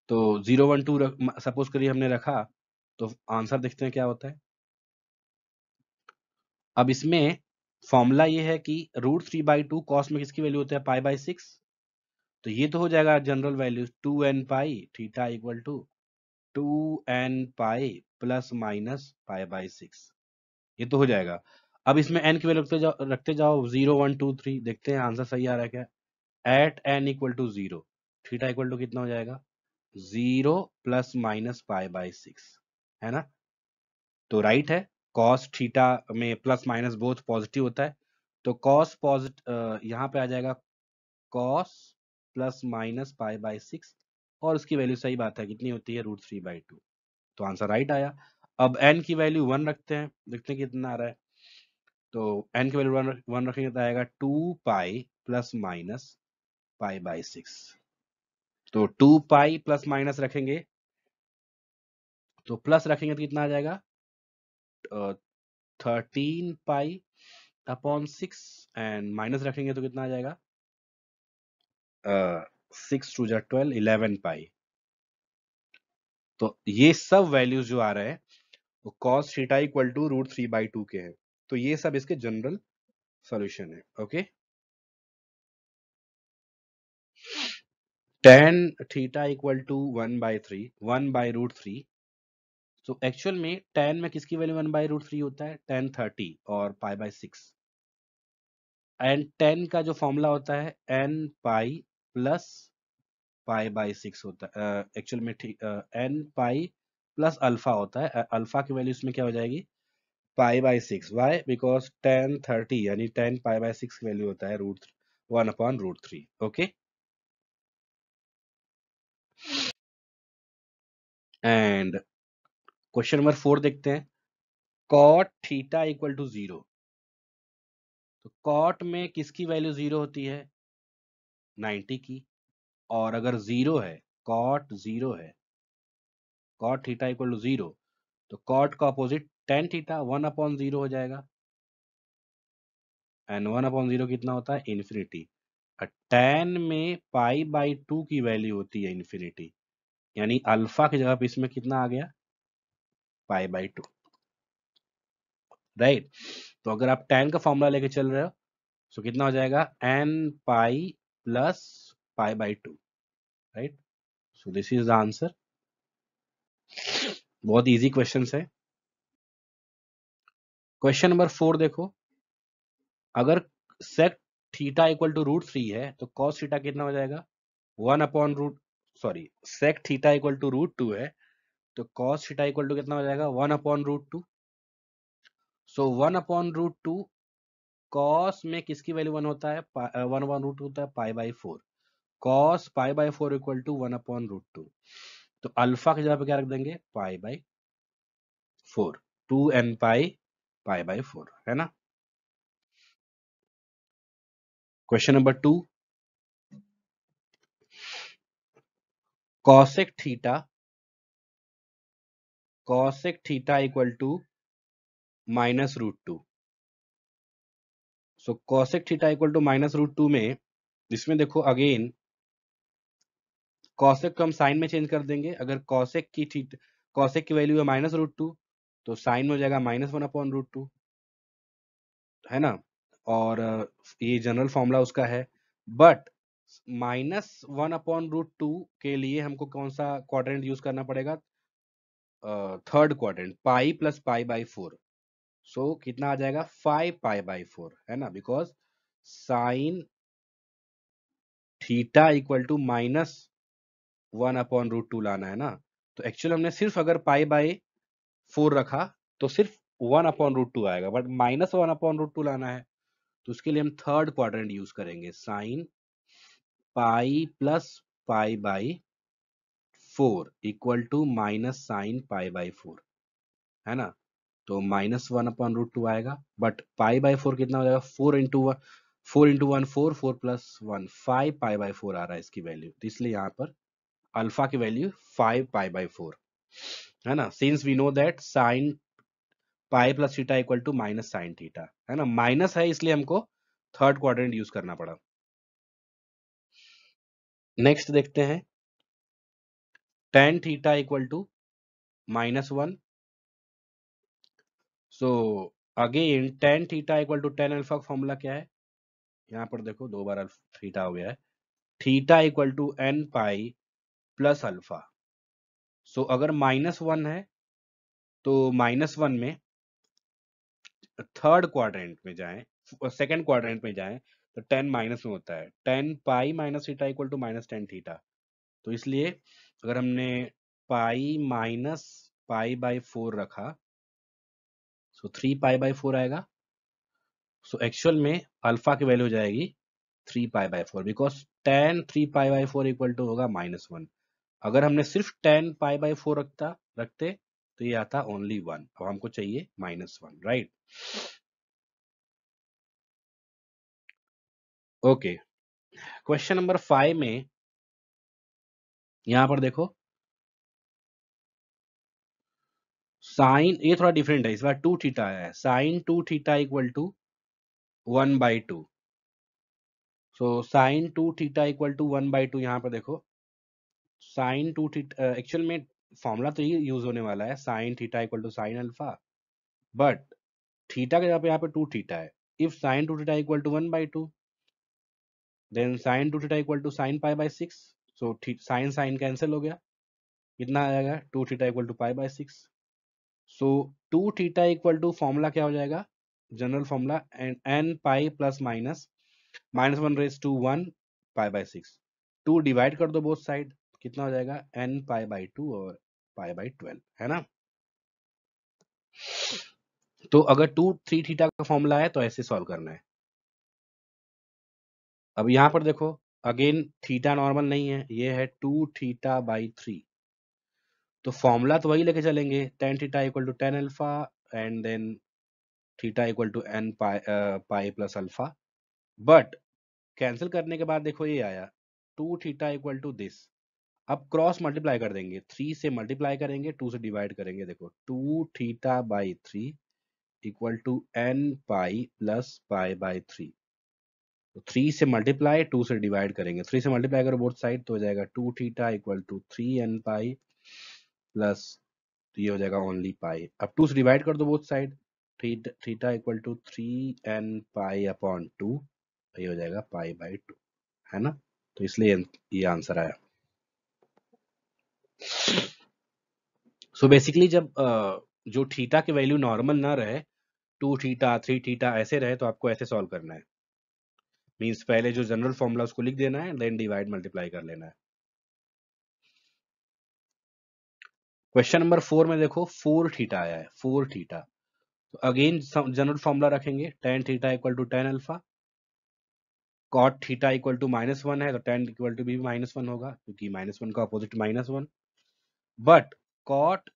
तो 0, 1, 2 सपोज करिए हमने रखा, तो आंसर देखते हैं क्या होता है। अब इसमें फॉर्मूला ये है कि √3/2 कॉस में किसकी वैल्यू होता है, π/6, तो ये तो हो जाएगा general value 2n pi theta equal to 2n pi plus minus π/6, ये तो हो जाएगा। अब इसमें n की वैल्यू रखते जाओ 0, 1, 2, 3, देखते हैं आंसर सही आ रहा है क्या। At n equal to 0, theta equal to कितना हो जाएगा, 0 प्लस माइनस π/6, है ना। तो राइट है, कॉस थीटा में प्लस माइनस बोथ पॉजिटिव होता है, तो कॉस पॉजिटिव यहाँ पे आ जाएगा कॉस प्लस माइनस π/6, और उसकी वैल्यू सही बात है कितनी होती है, √3/2, तो आंसर राइट आया। अब n की वैल्यू 1 रखते हैं, देखते हैं कितना आ रहा है, तो n की वैल्यू 1 रखेंगे तो आएगा 2 पाई प्लस माइनस π/6, तो 2 पाई प्लस माइनस रखेंगे, तो प्लस रखेंगे तो कितना आ जाएगा, 13π/6, एंड माइनस रखेंगे तो कितना आ जाएगा, 6 टू 12, 11 पाई। तो ये सब वैल्यूज जो आ रहे हैं वो cos थीटा इक्वल टू √3/2 के हैं, तो ये सब इसके जनरल सॉल्यूशन है। Okay, tan theta equal to 1/3, 1/√3, तो एक्चुअल में tan में किसकी वैल्यू 1/√3 होता है, tan 30 और π/6, एंड tan का जो फॉर्मूला होता है n पाई प्लस π/6 होता है, एक्चुअल में n पाई प्लस अल्फा होता है, अल्फा की वैल्यू इसमें क्या हो जाएगी, π/6, वाई बिकॉज tan 30 यानी tan π/6 की वैल्यू होता है √1/√3। ओके, एंड क्वेश्चन नंबर 4 देखते हैं, cot थीटा इक्वल टू 0, तो cot में किसकी वैल्यू 0 होती है, 90 की, और अगर 0 है, cot 0 है, cot थीटा इक्वल टू 0, तो cot का अपोजिट tan थीटा 1/0 हो जाएगा, एंड 1/0 कितना होता है, इन्फिनिटी। tan में π/2 की वैल्यू होती है इन्फिनिटी, यानी अल्फा की जगह पे इसमें कितना आ गया, π/2, राइट। तो अगर आप tan का फॉर्मूला लेके चल रहे हो तो कितना हो जाएगा, n pi plus π/2, right. So this is the answer. बहुत इजी क्वेश्चन है। क्वेश्चन नंबर 4 देखो, अगर sec थीटा इक्वल टू √3 है तो cos थीटा कितना हो जाएगा, root, sorry sec theta equal to √2 है, तो cos थीटा इक्वल टू कितना हो जाएगा, 1/√2। सो 1/√2, cos में किसकी वैल्यू 1 होता है, 1/√2 होता है π/4, cos π/4 इक्वल टू 1/√2, तो अल्फा की जगह पे क्या रख देंगे, π/4, 2n पाई π/4, है ना। Question number 2, cosec theta equal to -√2, so cosec theta equal to -√2 में, इसमें देखो अगेन कॉसेक को हम साइन में चेंज कर देंगे। अगर कॉसेक की वैल्यू है -√2, तो साइन में हो जाएगा -1/√2, है ना। और ये जनरल फॉर्मूला उसका है। बट -1/√2 के लिए हमको कौन सा क्वाड्रेंट यूज करना पड़ेगा? Third quadrant, pi plus pi by 4। So कितना आ जाएगा? 5 पाई बाई 4, है ना, because sine theta equal to -1/√2 लाना है ना। तो एक्चुअली हमने सिर्फ अगर पाई बाई 4 रखा तो सिर्फ 1/√2 आएगा, बट -1/√2 लाना है तो उसके लिए हम थर्ड क्वाड्रेंट यूज करेंगे, sine pi plus pi by 4 equal to minus sine pi by 4, है ना। तो -1/√2 आएगा, बट पाई बाई 4 कितना हो जाएगा? 4 × 1, 4 × 1 4, 4 + 1 5 पाई बाई 4 आ रहा है इसकी वैल्यू, तो इसलिए यहाँ पर अल्फा की वैल्यू 5 पाई बाई 4, है ना। Since we know that sine pi plus theta equal to minus sine theta, है ना, माइनस है इसलिए हमको थर्ड क्वाड्रेंट यूज करना पड़ा। नेक्स्ट देखते हैं, tan theta equal to -1। So again tan theta equal to tan alpha का फॉर्मूला क्या है? यहाँ पर देखो, दो बार थीटा हो गया है। Theta equal to n pi plus alpha. So अगर -1 है तो -1 में थर्ड क्वाड्रेंट में जाएं, सेकंड क्वाड्रेंट में जाएं, तो 10 माइनस में होता है। 10 pi minus theta equal to -10 theta. तो इसलिए अगर हमने पाई माइनस पाई बाई 4 रखा, सो 3 पाई बाई 4 आएगा। सो एक्चुअल में अल्फा की वैल्यू हो जाएगी 3 pi by 4, because tan 3 pi by 4 equal to होगा -1। अगर हमने सिर्फ tan पाई बाई 4 रखते तो ये आता ओनली 1। अब हमको चाहिए -1, राइट। ओके, क्वेश्चन नंबर 5 में यहां पर देखो, साइन, ये थोड़ा डिफरेंट है, इस बार 2 थीटा है, sine 2 theta equal to 1/2। So sine 2 theta equal to 1/2, यहाँ पर देखो साइन 2 थीटा, एक्चुअल में फॉर्मूला तो ये यूज होने वाला है, sine theta equal to sine alpha, but theta के जगह पे यहाँ पे 2 थीटा है। If sine 2 theta equal to 1/2, then sine 2 theta equal to sine pi by 6। So sine sine cancel हो गया, कितना आ जाएगा? 2 theta equal to pi by 6। So 2 theta equal to formula क्या हो जाएगा? General formula and n pi plus minus -1/1 pi by 6। 2 divide कर दो बोथ साइड, कितना हो जाएगा? n पाई बाई 2 और पाई बाई 12, है ना। तो अगर 3 थीटा का फॉर्मूला है तो ऐसे सॉल्व करना है। अब यहाँ पर देखो, अगेन थीटा नॉर्मल नहीं है, ये है 2 थीटा बाई 3। तो फॉर्मूला तो वही लेके चलेंगे, tan theta equal to tan alpha and then theta equal to n pi plus alpha. But cancel करने के बाद देखो ये आया 2 थीटा इक्वल टू दिस। अब क्रॉस मल्टीप्लाई कर देंगे, 3 से मल्टीप्लाई करेंगे, 2 से डिवाइड करेंगे। देखो 2 theta by 3 equal to n pi plus pi by 3। तो 3 से मल्टीप्लाई, 2 से डिवाइड करेंगे, 3 से मल्टीप्लाई करो बोथ साइड तो हो जाएगा 2 theta equal to 3n pi plus, तो ये हो जाएगा ओनली पाई। अब 2 से डिवाइड कर दो both side, theta equal to 3n pi upon 2, ये हो जाएगा पाई बाई 2, है ना। तो इसलिए ये आंसर आया। सो बेसिकली जब जो थीटा की वैल्यू नॉर्मल ना रहे, 2 थीटा 3 थीटा ऐसे रहे, तो आपको ऐसे सॉल्व करना है। मीन्स पहले जो जनरल फॉर्मूला उसको लिख देना है, देन डिवाइड मल्टीप्लाई कर लेना है। क्वेश्चन नंबर 4 में देखो 4 थीटा आया है, 4 थीटा। तो अगेन जनरल फॉर्मूला रखेंगे, tan theta equal to tan alpha. cot theta equal to -1 है तो tan इक्वल टू भी -1 होगा, क्योंकि -1 का अपोजिट -1। बट cot,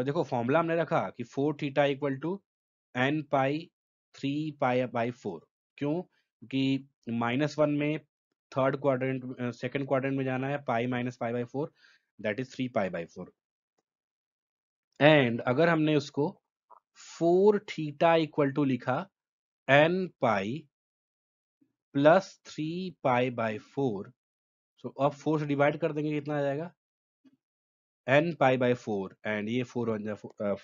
देखो फॉर्मूला हमने रखा कि 4 theta equal to n pi 3 pi by 4। क्यों? क्योंकि -1 में थर्ड क्वाड्रेंट, सेकंड क्वाड्रेंट में जाना है, pi minus pi by 4, that is 3 pi by 4। And अगर हमने उसको 4 थीटा इक्वल टू लिखा n pi plus 3 pi by 4, सो अब 4 से डिवाइड कर देंगे, कितना आ जाएगा n पाई बाय 4, एंड ये 4 बन जाए,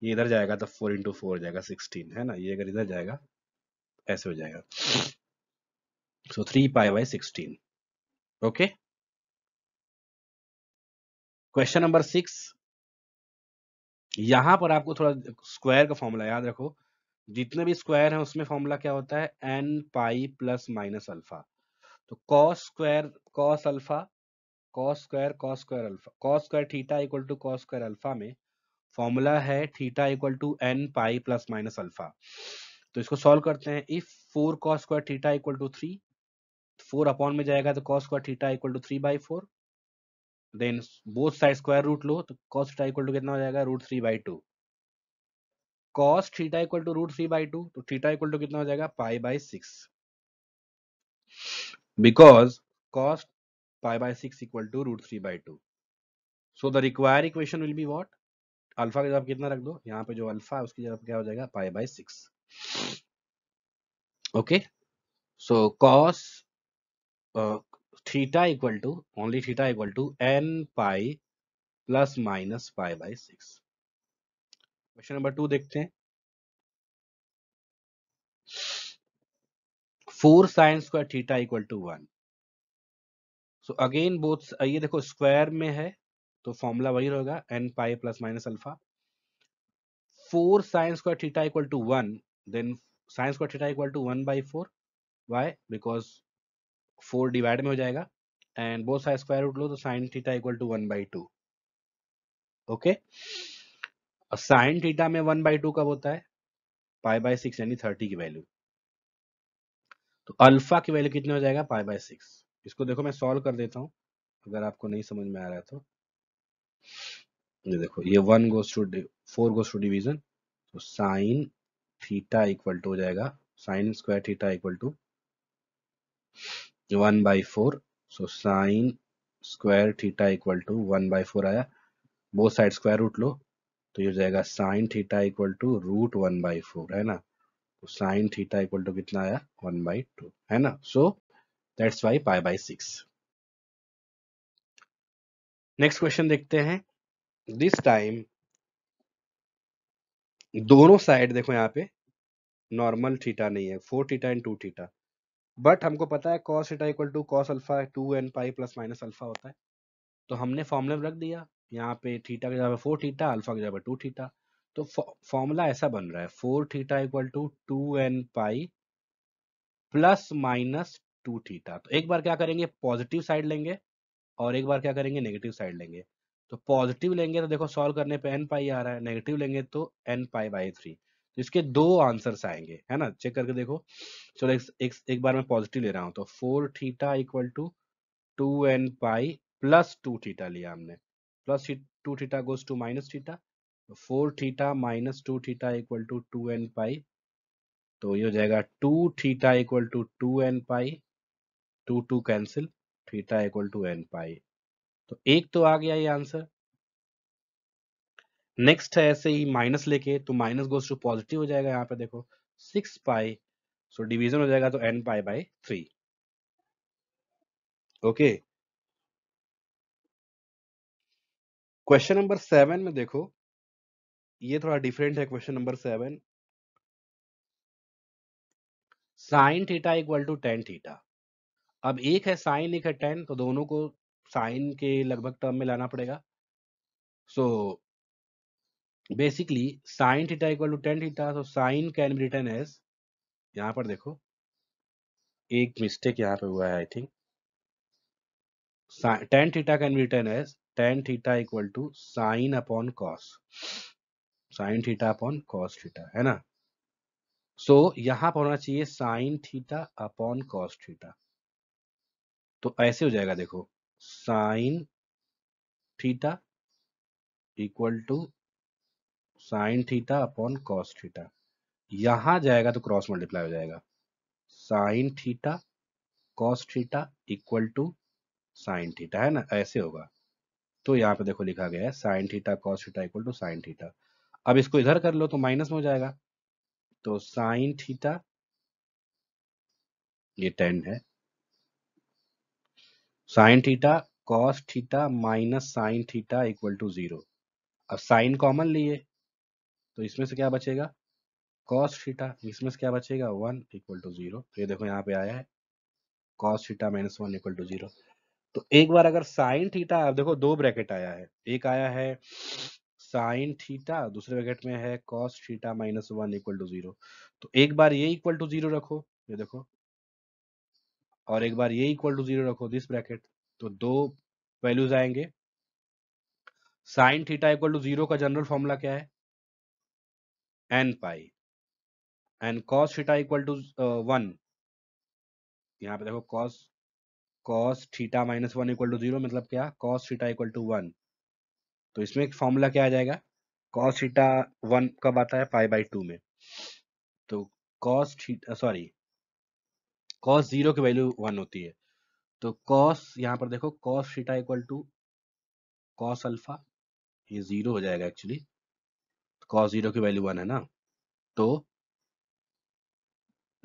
ये इधर जाएगा तो 4 इंटू 4 हो जाएगा 16, है ना। ये अगर इधर जाएगा ऐसे हो जाएगा, सो 3 pi by 16। Okay, question number 6। यहां पर आपको थोड़ा स्क्वायर का फॉर्मूला याद रखो। जितने भी स्क्वायर हैं उसमें फॉर्मूला क्या होता है, n pi plus minus alpha. तो cos square cos alpha, cos square alpha, cos square theta equal to cos square alpha में फॉर्मूला है theta equal to n pi plus minus alpha. तो इसको सॉल्व करते हैं। If 4 cos square theta equal to 3, 4 upon में जाएगा तो cos square theta equal to 3/4, then both side square root लो तो कॉस थीटा इक्वल टू कितना हो जाएगा, √3/2। कॉस थीटा इक्वल टू √3/2, तो थीटा इक्वल टू कितना हो जाएगा, π/6, because cos π/6 equal to √3/2। So the required equation will be what, alpha की जगह कितना रख दो, यहाँ पे जो अल्फा है उसकी जगह क्या हो जाएगा, π/6। Okay, so cos theta equal to only theta equal to n pi plus minus π/6। Question number 2 देखते हैं। 4 sine square theta equal to 1। So again both, ये देखो स्क्वायर में है तो फॉर्मूला वही रहेगा n pi plus minus alpha. 4 sine square theta equal to 1, then sine square theta equal to 1/4। Why, because 4 divide में हो जाएगा and both side square root लो तो sine theta equal to 1/2। Okay, sine theta में 1/2 कब होता है, π/6 यानी 30 की वैल्यू। तो अल्फा की वैल्यू कितने हो जाएगा, π/6। इसको देखो मैं सॉल्व कर देता हूँ अगर आपको नहीं समझ में आ रहा है तो। ये देखो, ये 1 goes to 4 goes to division, तो साइन थीटा इक्वल टू हो जाएगा, sine square theta equal to 1/4। So sine square theta equal to 1/4 आया, बोथ साइड स्क्वायर रूट लो तो ये हो जाएगा साइन थीटा इक्वल टू √1/4, है ना। तो साइन थीटा इक्वल टू कितना आया, 1/2, है ना। So that's why π/6। Next question देखते हैं। दिस टाइम दोनों साइड देखो यहाँ पे नॉर्मल थीटा नहीं है, 4 थीटा एंड 2 थीटा, बट हमको पता है cos theta equal to cos alpha 2n pi plus minus alpha होता है। तो हमने फॉर्मूला में रख दिया, यहाँ पे थीटा की जगह 4 थीटा, अल्फा की जगह 2 थीटा। तो फॉर्मूला ऐसा बन रहा है 4 theta equal to 2n pi plus minus 2 theta. तो एक बार क्या करेंगे, पॉजिटिव साइड लेंगे और एक बार क्या करेंगे, नेगेटिव साइड लेंगे। तो पॉजिटिव लेंगे तो देखो सॉल्व करने पे n पाई आ रहा है, नेगेटिव लेंगे तो n π/3। तो इसके दो आंसर्स आएंगे, है ना, चेक करके देखो। चलो एक बार मैं पॉजिटिव ले रहा हूँ, तो 4 theta equal to 2n pi plus 2 theta लिया हमने, plus 2 theta goes to minus theta, 4 theta minus 2 theta equal to 2n pi. तो ये हो जाएगा 2 theta equal to 2n pi, 2 cancel, theta equal to n pi. तो एक तो आ गया ये आंसर। नेक्स्ट है ऐसे ही माइनस लेके, तो माइनस गोज टू पॉजिटिव हो जाएगा, यहाँ पे देखो 6 पाई, सो डिवीजन हो जाएगा तो n π/3। ओके, क्वेश्चन नंबर 7 में देखो, ये थोड़ा डिफरेंट है। Question number 7, sine theta equal to tan theta. अब एक है साइन, एक है टेन, तो दोनों को साइन के लगभग टर्म में लाना पड़ेगा। So basically sine theta equal to tan theta, तो sine can be written as, यहाँ पर देखो एक मिस्टेक यहाँ पे हुआ है I think, tan theta can be written as tan theta equal to sine upon cos, sine theta upon cos theta, है ना। सो यहाँ पर होना चाहिए sine theta upon cos theta. तो ऐसे हो जाएगा देखो, sine theta equal to sine theta upon cos theta, यहां जाएगा तो क्रॉस मल्टीप्लाई हो जाएगा, sine theta cos theta equal to sine theta, है ना, ऐसे होगा। तो यहाँ पे देखो लिखा गया है sine theta cos theta equal to sine theta. अब इसको इधर कर लो तो माइनस में हो जाएगा, तो साइन थीटा, ये 10 है, sine theta cos theta minus sine theta equal to 0। अब साइन कॉमन लिए तो इसमें से क्या बचेगा, कॉस थीटा, इसमें से क्या बचेगा 1 इक्वल टू 0। तो ये देखो यहाँ पे आया है cos theta minus 1 equal to 0। तो एक बार अगर साइन थीटा, अब देखो दो ब्रैकेट आया है, एक आया है साइन थीटा, दूसरे ब्रैकेट में है cos theta minus 1 equal to 0। तो एक बार ये इक्वल टू 0 रखो, ये देखो, और एक बार ये इक्वल टू 0 रखो दिस ब्रैकेट। तो दो वैल्यूज आएंगे। साइन थीटा इक्वल टू 0 का जनरल फॉर्मूला क्या है, n pi, and cos theta equal to 1। यहाँ पे देखो cos cos theta minus 1 equal to 0 मतलब क्या, कॉस थीटा इक्वल टू 1। तो इसमें एक फॉर्मूला क्या आ जाएगा, कॉस थीटा 1 कब आता है, पाई बाई 2 में। तो कॉस थीटा, सॉरी, कॉस 0 की वैल्यू 1 होती है। तो कॉस, यहाँ पर देखो cos theta equal to cos alpha, ये 0 हो जाएगा एक्चुअली, कॉस 0 की वैल्यू 1 है ना। तो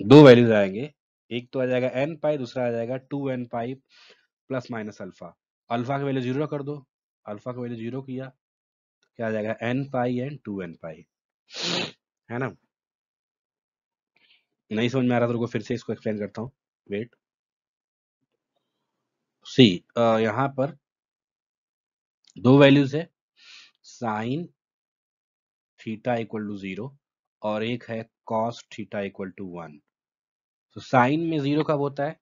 दो वैल्यूज आएंगे, एक तो आ जाएगा एन पाई, दूसरा आ जाएगा 2n pi plus minus alpha. Alpha की वैल्यू 0 कर दो, अल्फा की वैल्यू 0 किया तो क्या आ जाएगा, एन पाई एंड 2n पाई, है ना। नहीं समझ में आ रहा तो रुको फिर से इसको एक्सप्लेन करता हूँ, वेट। सी, यहाँ पर दो वैल्यूज है, साइन थीटा इक्वल टू 0 और एक है कॉस थीटा इक्वल टू 1। तो साइन में 0 कब होता है,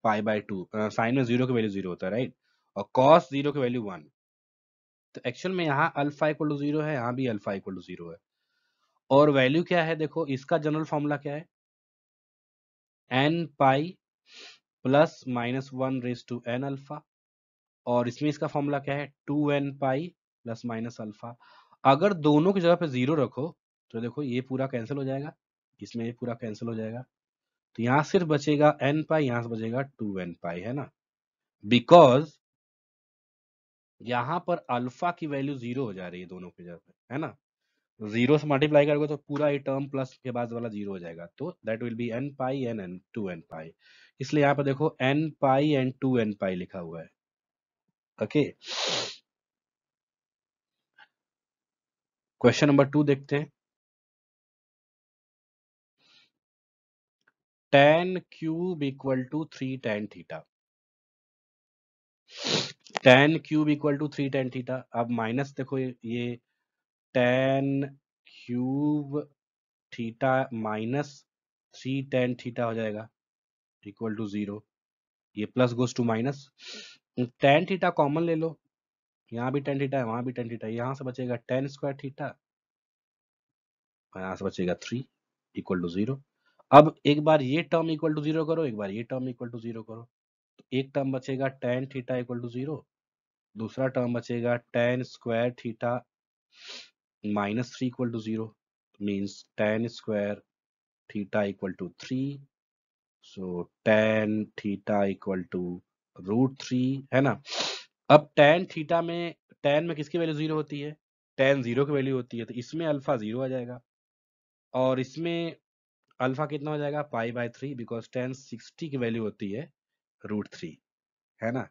पाई बाय 2, साइन में 0 की वैल्यू 0 होता है, राइट, और कॉस 0 की वैल्यू 1। तो एक्चुअल में यहाँ अल्फा इक्वल टू 0 है, यहाँ भी अल्फा इक्वल टू 0 है। और वैल्यू क्या है, देखो इसका जनरल फॉर्मूला क्या है, n pi plus minus 1 raise to n alpha, और इसमें इसका फॉर्मूला क्या है, 2n pi plus minus alpha. अगर दोनों की जगह पे 0 रखो तो देखो ये पूरा कैंसिल हो जाएगा, इसमें ये पूरा कैंसिल हो जाएगा। तो यहाँ सिर्फ बचेगा एन पाई, यहाँ से बचेगा 2n पाई, है ना, बिकॉज यहाँ पर अल्फा की वैल्यू 0 हो जा रही है दोनों की जगह पे, है ना। 0 से मल्टीप्लाई करोगे तो पूरा ये टर्म प्लस के बाद वाला 0 हो जाएगा, तो that will be n pi n 2n pi. इसलिए यहाँ पर देखो एन पाई एंड 2n पाई लिखा हुआ है। ओके, क्वेश्चन नंबर 2 देखते हैं। tan cube equal to 3 tan theta, tan cube equal to 3 tan theta. अब माइनस देखो ये tan cube theta minus 3 tan theta हो जाएगा इक्वल टू 0। ये plus goes to minus, tan theta common ले लो, यहाँ भी tan थीटा है, वहां भी tan थीटा है, यहाँ से बचेगा tan स्क्वायर थीटा, यहाँ से बचेगा 3 इक्वल टू 0। अब एक बार ये टर्म इक्वल टू 0 करो, एक बार ये टर्म इक्वल टू 0 करो। तो एक टर्म बचेगा tan थीटा इक्वल टू 0, दूसरा टर्म बचेगा tan square theta minus 3 equal to 0, means tan square theta equal to 3। So tan theta equal to √3, है ना। अब tan में किसकी वैल्यू 0 होती है, tan 0 की वैल्यू होती है, तो इसमें अल्फा 0 आ जाएगा, और इसमें अल्फा कितना हो जाएगा, पाई बाय 3, बिकॉज tan 60 की वैल्यू होती है √3, है ना।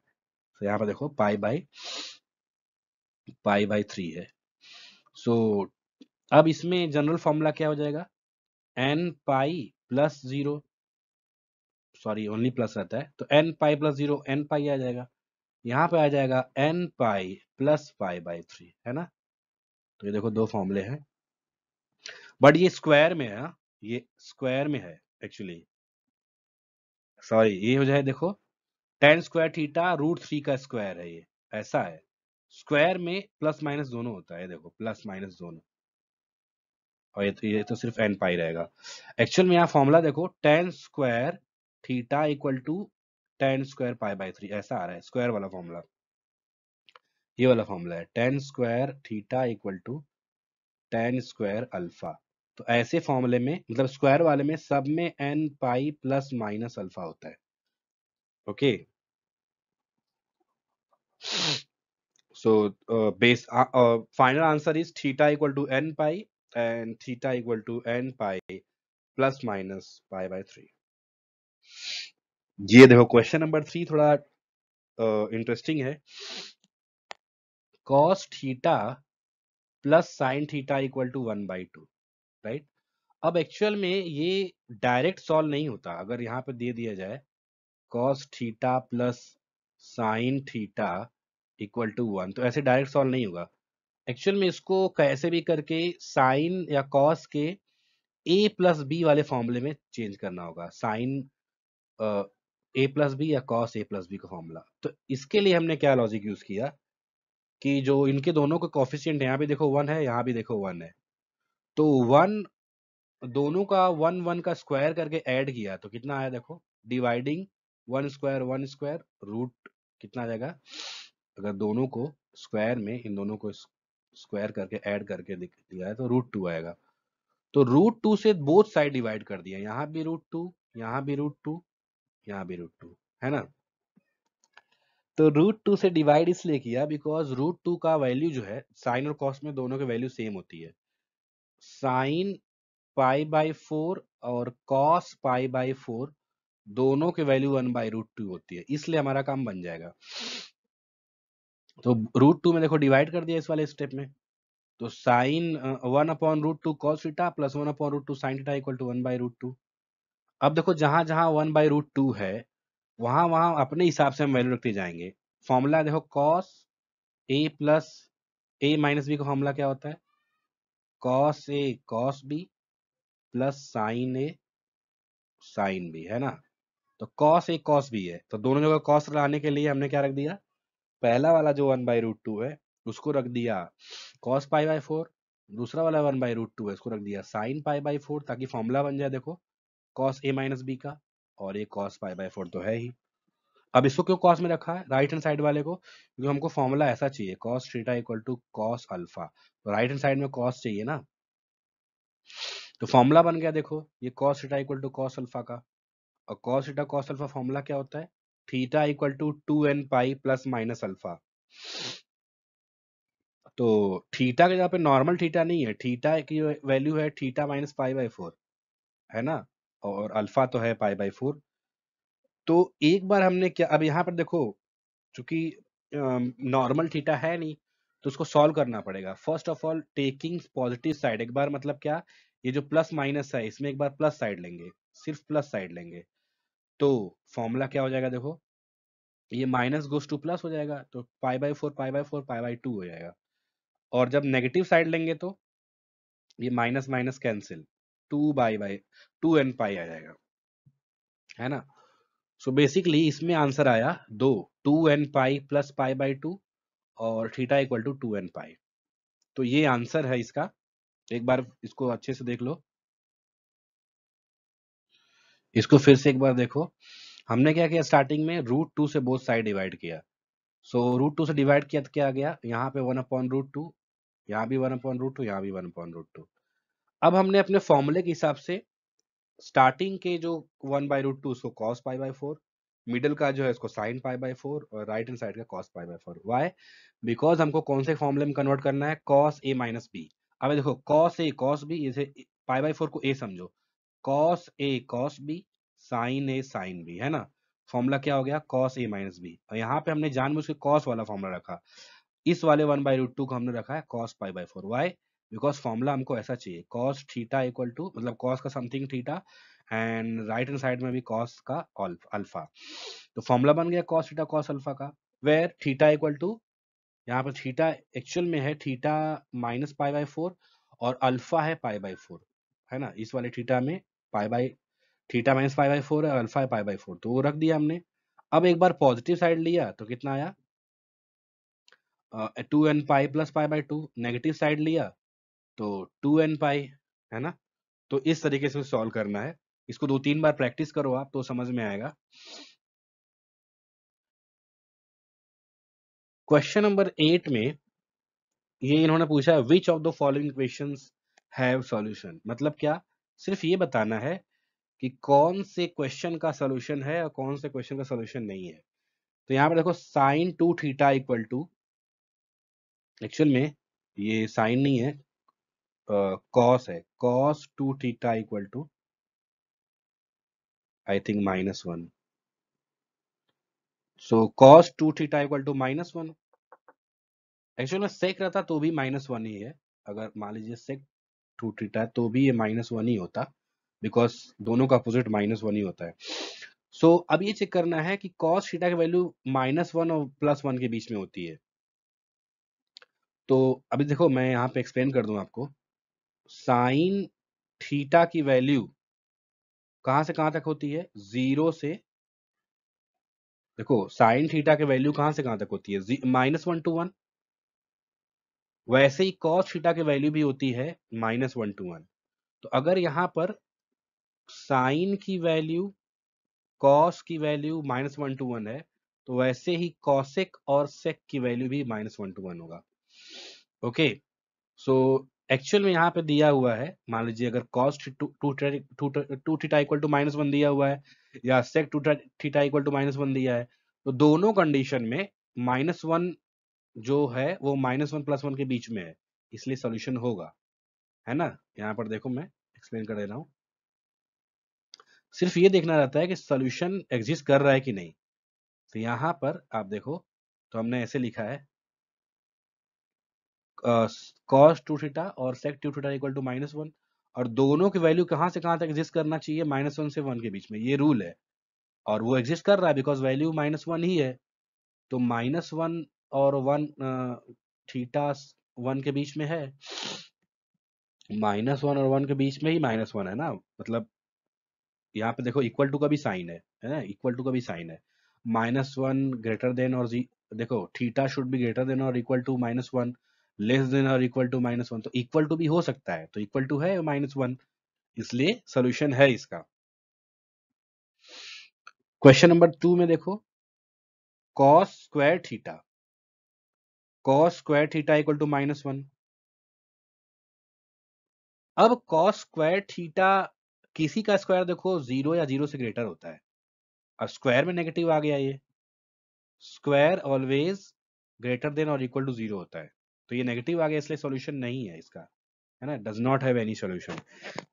तो यहाँ पर देखो पाई बाय 3 है। सो अब इसमें जनरल फॉर्मूला क्या हो जाएगा, n pi plus 0, sorry only plus रहता है, तो n pi plus 0 n pi आ जाएगा, यहाँ पे आ जाएगा n pi plus pi by 3, है ना। तो ये देखो दो फॉर्मूले हैं, बट ये स्क्वायर में है, हाँ? ये स्क्वायर में है एक्चुअली, सॉरी ये हो जाए देखो tan स्क्वायर थीटा √3 का स्क्वायर है, ये ऐसा है, स्क्वायर में प्लस माइनस दोनों होता है, देखो प्लस माइनस दोनों, और ये तो सिर्फ एन पाई रहेगा। एक्चुअल में यहाँ फॉर्मूला देखो tan square theta equal to tan square pi by 3, ऐसा आ रहा है स्क्वायर वाला फॉर्मूला, ये वाला फॉर्मूला है tan square theta equal to tan square alpha. तो ऐसे फॉर्मूले में, मतलब स्क्वायर वाले में, सब में n pi plus minus alpha होता है। Okay, so base final answer is theta equal to n pi and theta equal to n pi plus minus pi by 3। ये देखो क्वेश्चन नंबर 3 थोड़ा इंटरेस्टिंग है। Cos theta plus sine theta equal to 1/2, right. अब actual में ये direct solve नहीं होता। अगर यहाँ पे दे दिया जाए cos theta plus sine theta equal to 1, तो ऐसे डायरेक्ट सॉल्व नहीं होगा। एक्चुअल में इसको कैसे भी करके साइन या कॉस के ए प्लस बी वाले फॉर्मूले में चेंज करना होगा। साइन ए प्लस बी या कॉस ए प्लस बी का फॉर्मूला। तो इसके लिए हमने क्या लॉजिक यूज किया कि जो इनके दोनों का कोफिशिएंट यहाँ भी देखो 1 है, यहाँ भी देखो 1 है, तो 1 दोनों का 1 1 का स्क्वायर करके ऐड किया तो कितना आया देखो। डिवाइडिंग 1 स्क्वायर रूट कितना आ जाएगा। अगर दोनों को स्क्वायर में इन दोनों को स्क्वायर करके ऐड करके दिया है तो √2 आएगा। तो √2 से बोथ साइड डिवाइड कर दिया, यहाँ भी √2, यहाँ भी √2, यहाँ भी √2, है ना। तो √2 से डिवाइड इसलिए किया बिकॉज √2 का वैल्यू जो है साइन और कॉस में दोनों की वैल्यू सेम होती है। साइन π/4 और कॉस π/4 दोनों के वैल्यू 1/√2 होती है, इसलिए हमारा काम बन जाएगा। तो √2 में देखो डिवाइड कर दिया इस वाले स्टेप में, तो sine 1/√2 cos theta plus 1/√2 sine theta equal to 1/√2। अब देखो जहां जहां 1/√2 है वहां वहां अपने हिसाब से हम वैल्यू रखते जाएंगे। फॉर्मूला देखो cos A plus A minus B का फॉर्मूला क्या होता है, cos A cos B plus sign A sine B, है ना। तो कॉस ए कॉस बी है, तो दोनों जगह कॉस लाने के लिए हमने क्या रख दिया, पहला वाला जो 1/√2 है उसको रख दिया कॉस π/4, दूसरा वाला 1/√2 है उसको रख दिया साइन π/4, ताकि फॉर्मूला बन जाए देखो कॉस ए माइनस बी का, और ये कॉस π/4 तो है ही। अब इसको क्यों कॉस में रखा है राइट हैंड साइड वाले को, क्योंकि हमको फॉर्मूला ऐसा चाहिए cos theta equal to cos alpha, तो राइट हैंड साइड में कॉस चाहिए ना। तो फॉर्मूला बन गया देखो ये cos theta equal to cos alpha का, और cos theta cos alpha formula क्या होता है, theta equal to 2n pi plus minus alpha. तो थीटा के जगह पे नॉर्मल थीटा नहीं है, थीटा की वैल्यू है थीटा माइनस π/4, है ना, और अल्फा तो है π/4। तो एक बार हमने क्या, अब यहाँ पर देखो चूंकि नॉर्मल थीटा है नहीं तो उसको सॉल्व करना पड़ेगा। First of all taking positive side, एक बार मतलब क्या, ये जो प्लस माइनस है इसमें एक बार प्लस साइड लेंगे, सिर्फ प्लस साइड लेंगे, तो फॉर्मूला क्या हो जाएगा देखो, ये माइनस गोस टू प्लस हो जाएगा, तो π/4 π/4 π/2 हो जाएगा। और जब नेगेटिव साइड लेंगे तो ये माइनस माइनस कैंसिल, 2n पाई आ जाएगा, है ना। सो बेसिकली इसमें आंसर आया 2n पाई प्लस π/2 और theta equal to 2n pi. तो ये आंसर है इसका। एक बार इसको अच्छे से देख लो, इसको फिर से एक बार देखो। हमने क्या किया स्टार्टिंग में √2 से बोथ साइड डिवाइड किया, सो √2 से डिवाइड किया तो क्या आ गया, यहाँ पे 1/√2, यहाँ भी 1/√2, यहाँ भी 1/√2। अब हमने अपने फॉर्मूले के हिसाब से स्टार्टिंग के जो 1/√2 उसको कॉस π/4, मिडिल का जो है उसको साइन π/4, और राइट हैंड साइड का कॉस π/4। वाई, बिकॉज हमको कौन से फॉर्मूले में कन्वर्ट करना है, कॉस ए माइनस बी। अब देखो कॉस ए कॉस बी, इसे π/4 को ए समझो, cos A cos B sign A sine B, है ना। फॉर्मूला क्या हो गया कॉस ए माइनस बी, और यहाँ पे हमने जानबूझ के कॉस वाला फॉर्मूला रखा, इस वाले 1/√2 को हमने रखा है कॉस π/4। वाई, बिकॉज फॉर्मूला हमको ऐसा चाहिए कॉस थीटा इक्वल टू मतलब कॉस का something theta and right hand side में भी कॉस का अल्फा। तो फॉर्मूला बन गया कॉस थीटा कॉस अल्फा का, वेयर थीटा इक्वल टू, यहाँ पर थीटा एक्चुअल में है थीटा माइनस π/4 और अल्फा है π/4, है ना। इस वाले थीटा में पाई बाई थीटा माइनस π/4 है, अल्फा है π/4, तो वो रख दिया हमने। अब एक बार पॉजिटिव साइड लिया तो कितना आया, 2n pi plus π/2, negative side लिया तो 2n पाई, है ना। तो इस तरीके से सॉल्व करना है, इसको 2 3 बार प्रैक्टिस करो आप तो समझ में आएगा। क्वेश्चन नंबर 8 में ये इन्होंने पूछा which of the following questions have solution, मतलब क्या, सिर्फ ये बताना है कि कौन से क्वेश्चन का सॉल्यूशन है और कौन से क्वेश्चन का सॉल्यूशन नहीं है। तो यहाँ पर देखो sine 2 theta equal to, actual में ये साइन नहीं है, कॉस है, cos 2 theta equal to I think -1। So cos 2 theta equal to -1। Actual में सेक रहता तो भी -1 ही है। अगर मान लीजिए सेक 2 थीटा है तो भी ये -1 ही होता, बिकॉज दोनों का अपोजिट -1 ही होता है। सो अब ये चेक करना है कि cos थीटा की वैल्यू -1 और +1 के बीच में होती है। तो अभी देखो मैं यहाँ पे एक्सप्लेन कर दूं आपको। साइन थीटा की वैल्यू कहाँ से कहाँ तक होती है? 0 से, देखो साइन थीटा की वैल्यू कहाँ से कहाँ तक होती है? -1 to 1। वैसे ही cos थीटा की वैल्यू भी होती है -1 to 1। तो अगर यहाँ पर साइन की वैल्यू cos की वैल्यू -1 to 1 है, तो वैसे ही cosec और sec की वैल्यू भी -1 to 1 होगा। ओके, सो एक्चुअल में यहाँ पे दिया हुआ है, मान लीजिए अगर cos 2 थीटा इक्वल टू -1 दिया हुआ है या sec 2 थीटा इक्वल टू -1 दिया है, तो दोनों कंडीशन में -1 जो है वो -1 +1 के बीच में है, इसलिए सॉल्यूशन होगा, है ना। यहाँ पर देखो मैं एक्सप्लेन कर दे रहा हूँ। सिर्फ ये देखना रहता है कि सॉल्यूशन एग्जिस्ट कर रहा है कि नहीं। तो यहाँ पर आप देखो, तो हमने ऐसे लिखा है cos 2 थीटा और sec 2 थीटा इक्वल टू -1, और दोनों की वैल्यू कहाँ से कहाँ तक एग्जिस्ट करना चाहिए? -1 से 1 के बीच में, ये रूल है। और वो एग्जिस्ट कर रहा है बिकॉज वैल्यू -1 ही है। तो -1 और 1 थीटा 1 के बीच में है, -1 और 1 के बीच में ही -1 है ना, मतलब यहाँ पे देखो इक्वल टू का भी साइन है ना, इक्वल टू का भी साइन है। -1 ग्रेटर देन और देखो theta should be greater than और इक्वल टू -1, लेस देन और इक्वल टू -1, तो इक्वल टू भी हो सकता है, तो इक्वल टू है -1, इसलिए सोल्यूशन है इसका। क्वेश्चन नंबर 2 में देखो, cos square theta, cos square theta equal to -1। अब cos स्क्वायर थीटा किसी का स्क्वायर देखो 0 या 0 से ग्रेटर होता है। अब स्क्वायर में नेगेटिव आ गया, ये स्क्वायर ऑलवेज ग्रेटर देन और इक्वल टू 0 होता है, तो ये नेगेटिव आ गया, इसलिए सॉल्यूशन नहीं है इसका, है ना, does not have any solution.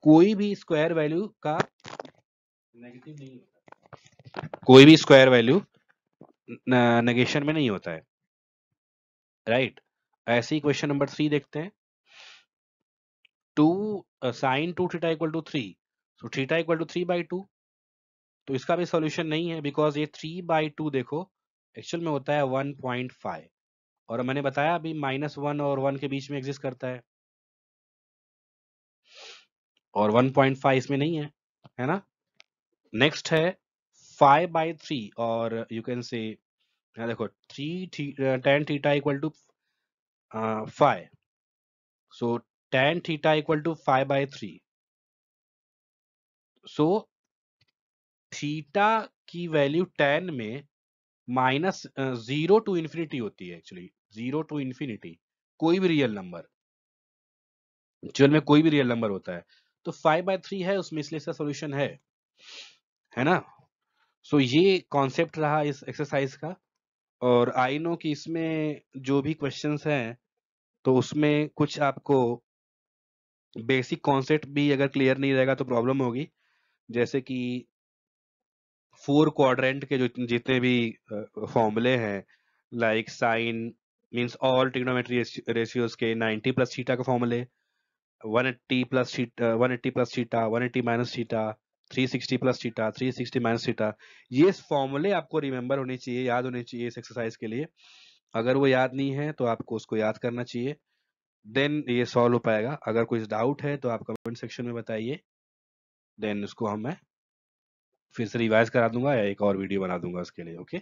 कोई भी स्क्वायर वैल्यू का नेगेटिव नहीं होता, कोई भी स्क्वायर वैल्यू नेगेशन में नहीं होता है, राइट। ऐसे ही क्वेश्चन नंबर 3 देखते हैं। 2 sine 2 theta equal to 3, so theta equal to 3/2, तो इसका भी सॉल्यूशन नहीं है बिकॉज ये 3/2 देखो एक्चुअल में होता है 1.5, और मैंने बताया अभी -1 और 1 के बीच में एग्जिस्ट करता है, और 1.5 इसमें नहीं है ना। नेक्स्ट है 5/3, और यू कैन से देखो 3 tan theta equal to 5, so tan theta equal to 5/3, so theta की वैल्यू tan में -0 टू इन्फिनिटी होती है, एक्चुअली 0 टू इन्फिनिटी, कोई भी रियल नंबर, एक्चुअल में कोई भी रियल नंबर होता है, तो 5/3 है उसमें, इसलिए इसका सोल्यूशन है ना। सो ये कॉन्सेप्ट रहा इस एक्सरसाइज का, और आई नो कि इसमें जो भी क्वेश्चंस हैं तो उसमें कुछ आपको बेसिक कॉन्सेप्ट भी अगर क्लियर नहीं रहेगा तो प्रॉब्लम होगी, जैसे कि 4 क्वाड्रेंट के जो जितने भी फॉर्मूले हैं, like sine means all trigonometry ratios के 90 प्लस थीटा के फॉर्मूले, 180 plus theta, 180 plus theta, 180 minus theta, 360 plus theta, 360 minus theta, ये फॉर्मूले आपको रिमेंबर होने चाहिए, याद होने चाहिए इस एक्सरसाइज के लिए। अगर वो याद नहीं है तो आपको उसको याद करना चाहिए, देन ये सॉल्व हो पाएगा। अगर कोई डाउट है तो आप कमेंट सेक्शन में बताइए, देन उसको हम मैं फिर से रिवाइज करा दूंगा या एक और वीडियो बना दूंगा उसके लिए। ओके।